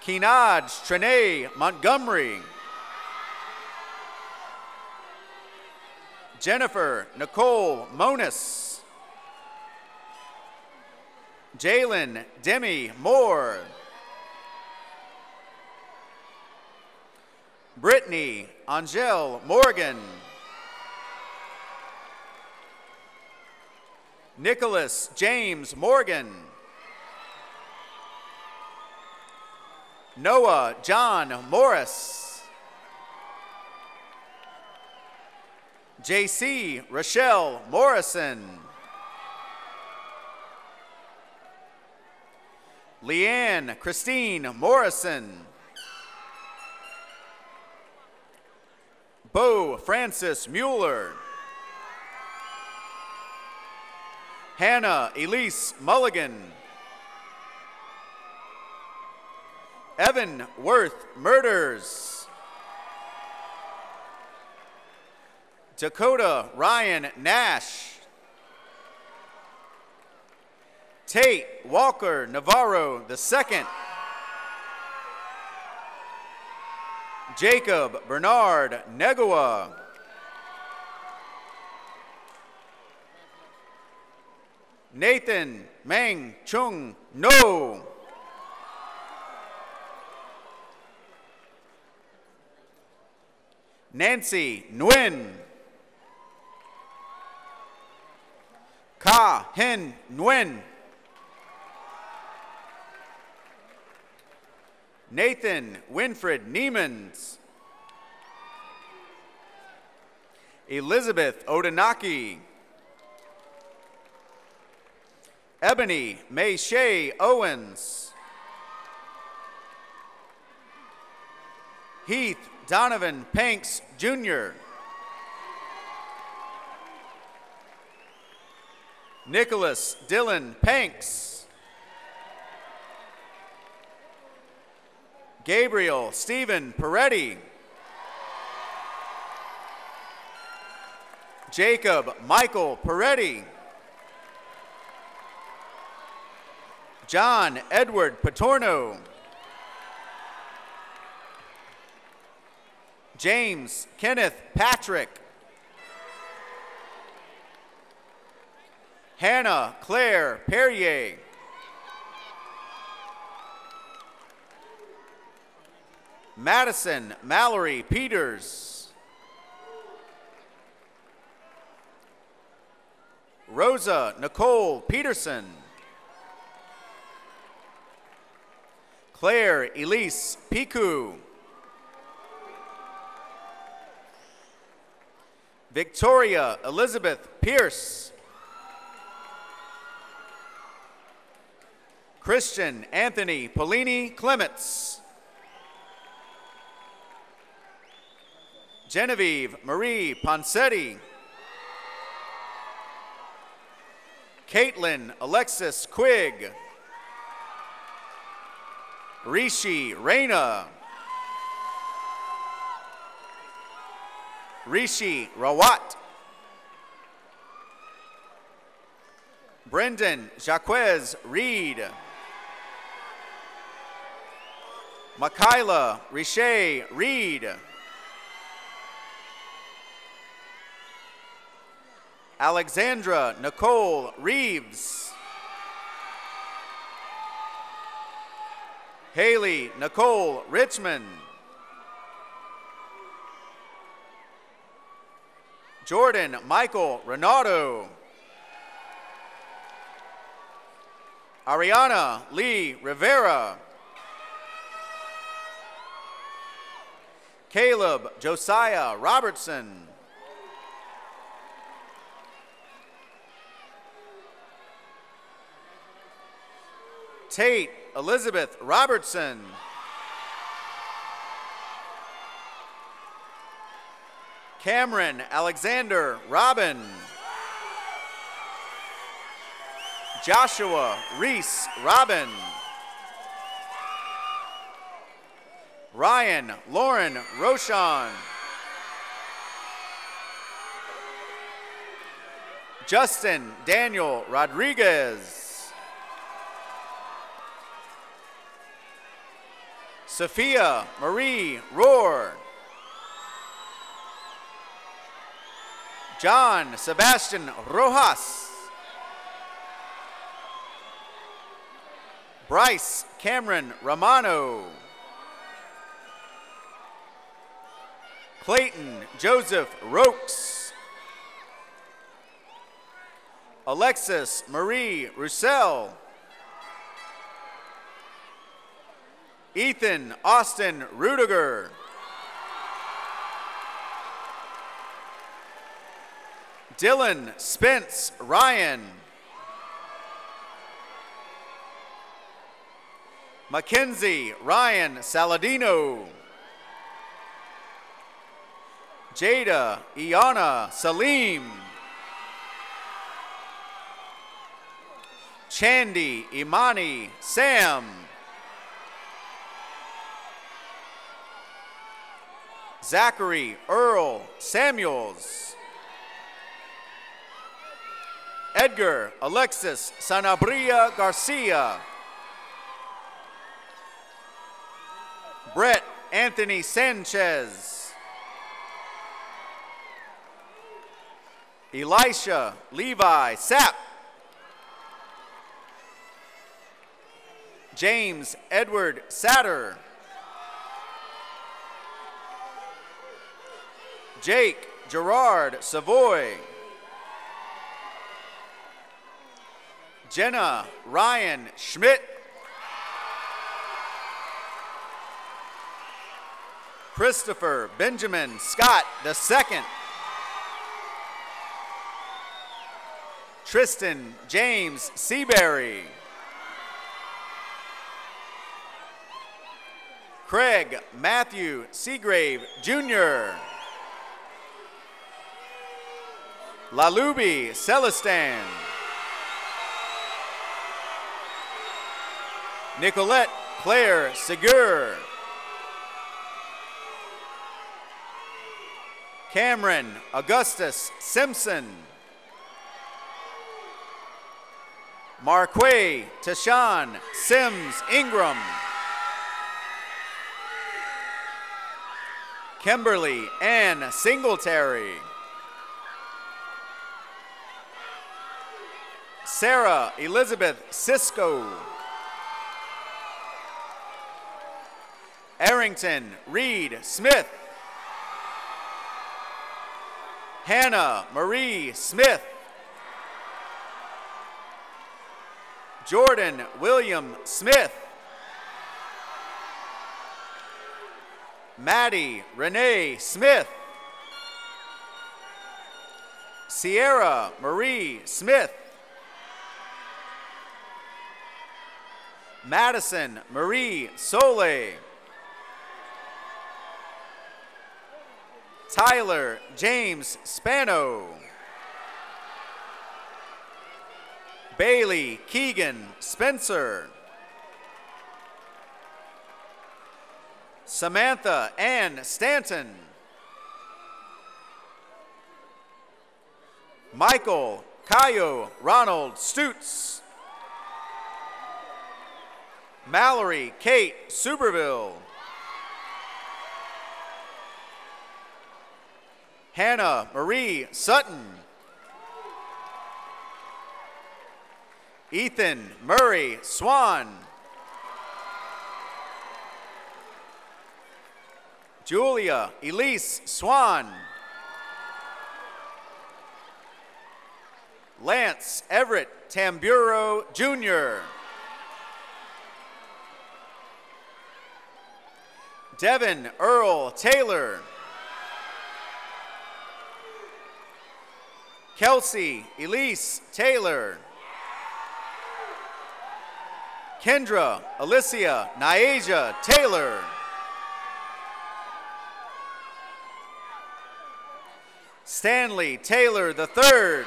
Keenaj Trene Montgomery. Jennifer Nicole Monis. Jalen Demi Moore. Brittany Angel Morgan. Nicholas James Morgan. Noah John Morris. JC Rochelle Morrison. Leanne Christine Morrison. Bo Francis Mueller. Hannah Elise Mulligan. Evan Worth Murders. Dakota Ryan Nash. Tate Walker Navarro II. Jacob Bernard Negawa. Nathan Meng Chung No. Nancy Nguyen. Ka Hen Nguyen. Nathan Winfred Niemans. Elizabeth Odenaki. Ebony May Shea Owens. Heath Donovan Panks, Jr. Nicholas Dylan Panks. Gabriel Stephen Peretti. Jacob Michael Peretti. John Edward Patorno. James Kenneth Patrick. Hannah Claire Perrier. Madison Mallory Peters. Rosa Nicole Peterson. Claire Elise Piku. Victoria Elizabeth Pierce. Christian Anthony Polini Clements. Genevieve Marie Ponsetti. Caitlin Alexis Quigg. Rishi Reyna. Rishi Rawat. Brendan Jaquez Reed. Makayla Riche Reed. Alexandra Nicole Reeves. Haley Nicole Richmond. Jordan Michael Renato. Ariana Lee Rivera. Caleb Josiah Robertson. Tate Elizabeth Robertson. Cameron Alexander Robin. Joshua Reese Robin. Ryan Lauren Rochon. Justin Daniel Rodriguez. Sophia Marie Rohr. John Sebastian Rojas. Bryce Cameron Romano. Clayton Joseph Rokes. Alexis Marie Roussel. Ethan Austin Rudiger. Dylan Spence Ryan. Mackenzie Ryan Saladino. Jada Iana Salim. Chandy Imani Sam. Zachary Earl Samuels. Edgar Alexis Sanabria Garcia. Brett Anthony Sanchez. Elisha Levi Sapp. James Edward Satter. Jake Gerard Savoy. Jenna Ryan Schmidt. Christopher Benjamin Scott II. Tristan James Seabury. Craig Matthew Seagrave, Jr. Lalubi Celestin. Nicolette Claire Segur. Cameron Augustus Simpson. Marquay Tashawn Sims Ingram. Kimberly Ann Singletary. Sarah Elizabeth Cisco. Arrington Reed Smith. Hannah Marie Smith. Jordan William Smith. Maddie Renee Smith. Sierra Marie Smith. Madison Marie Soule. Tyler James Spano. Bailey Keegan Spencer. Samantha Ann Stanton. Michael Cayo Ronald Stutz. Mallory Kate Suberville. Hannah Marie Sutton. Ethan Murray Swan. Julia Elise Swan. Lance Everett Tamburo Jr. Devin Earl Taylor. Kelsey Elise Taylor. Kendra Alicia Niaja Taylor. Stanley Taylor III.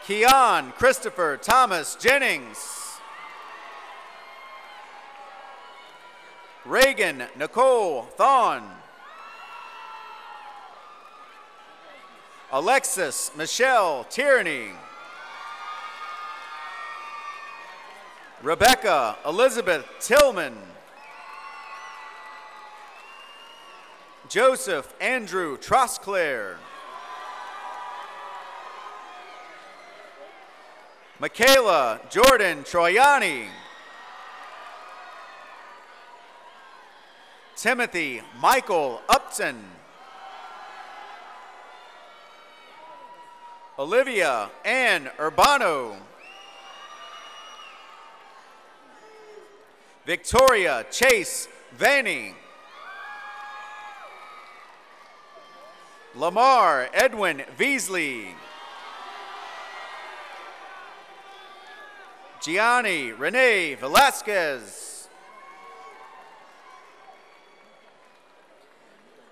Keon Christopher Thomas Jennings. Reagan Nicole Thon. Alexis Michelle Tierney. Rebecca Elizabeth Tillman. Joseph Andrew Trosclair. Michaela Jordan Troiani. Timothy Michael Upton. Olivia Ann Urbano. Victoria Chase Vaney. Lamar Edwin Veasley. Gianni Renee Velasquez.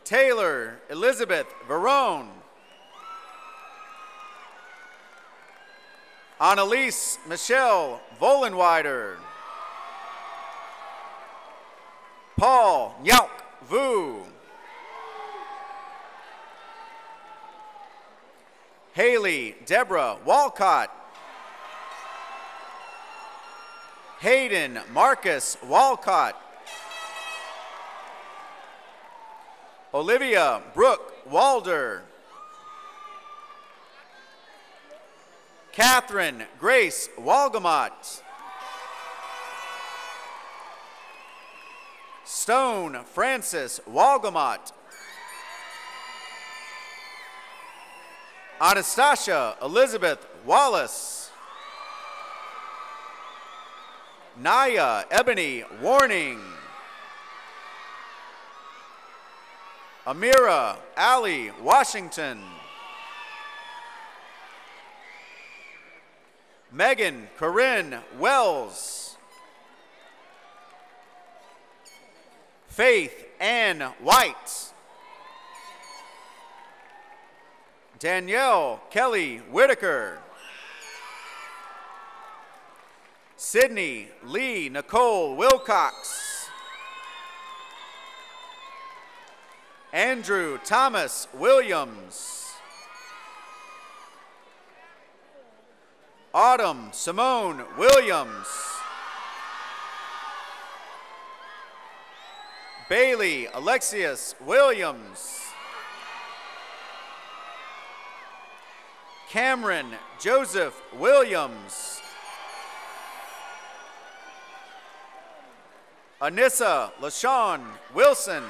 Taylor Elizabeth Verone. Annalise Michelle Volenweider. Paul Nyauk Vu. Haley Deborah Walcott. Hayden Marcus Walcott. Olivia Brooke Walder. Catherine Grace Walgamot. Stone Francis Walgamot. Anastasia Elizabeth Wallace. Naya Ebony Warning. Amira Ali Washington. Megan Corinne Wells. Faith Ann White. Danielle Kelly Whitaker. Sydney Lee Nicole Wilcox. Andrew Thomas Williams. Autumn Simone Williams. Bailey Alexius Williams. Cameron Joseph Williams. Anissa LaShawn Wilson.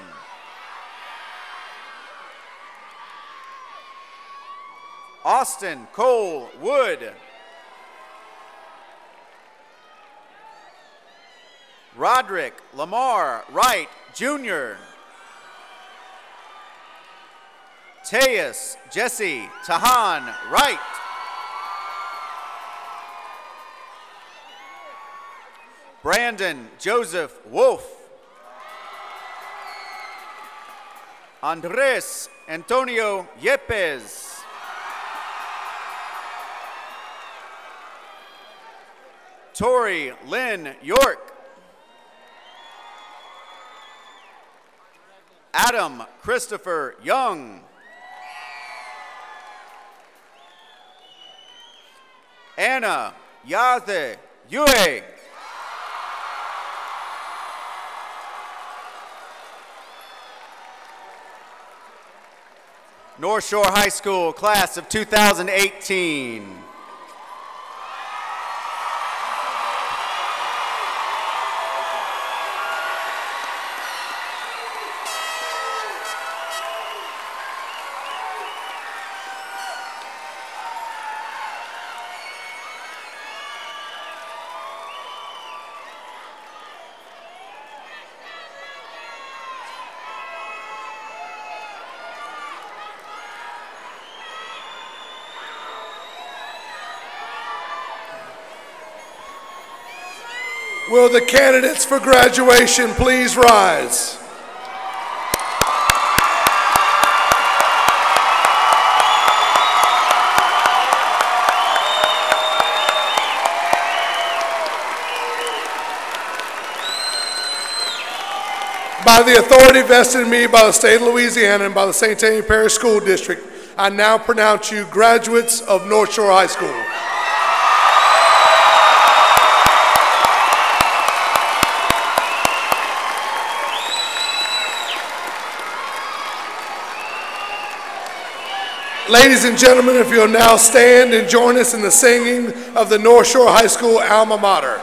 Austin Cole Wood. Roderick Lamar Wright, Jr. Teus Jesse Tahan Wright. Brandon Joseph Wolf. Andres Antonio Yepes. Tori Lynn York. Adam Christopher Young. Anna Yathe Yue. Northshore High School, class of 2018. Will the candidates for graduation please rise? By the authority vested in me by the state of Louisiana and by the St. Tammany Parish School District, I now pronounce you graduates of Northshore High School. Ladies and gentlemen, if you'll now stand and join us in the singing of the Northshore High School alma mater.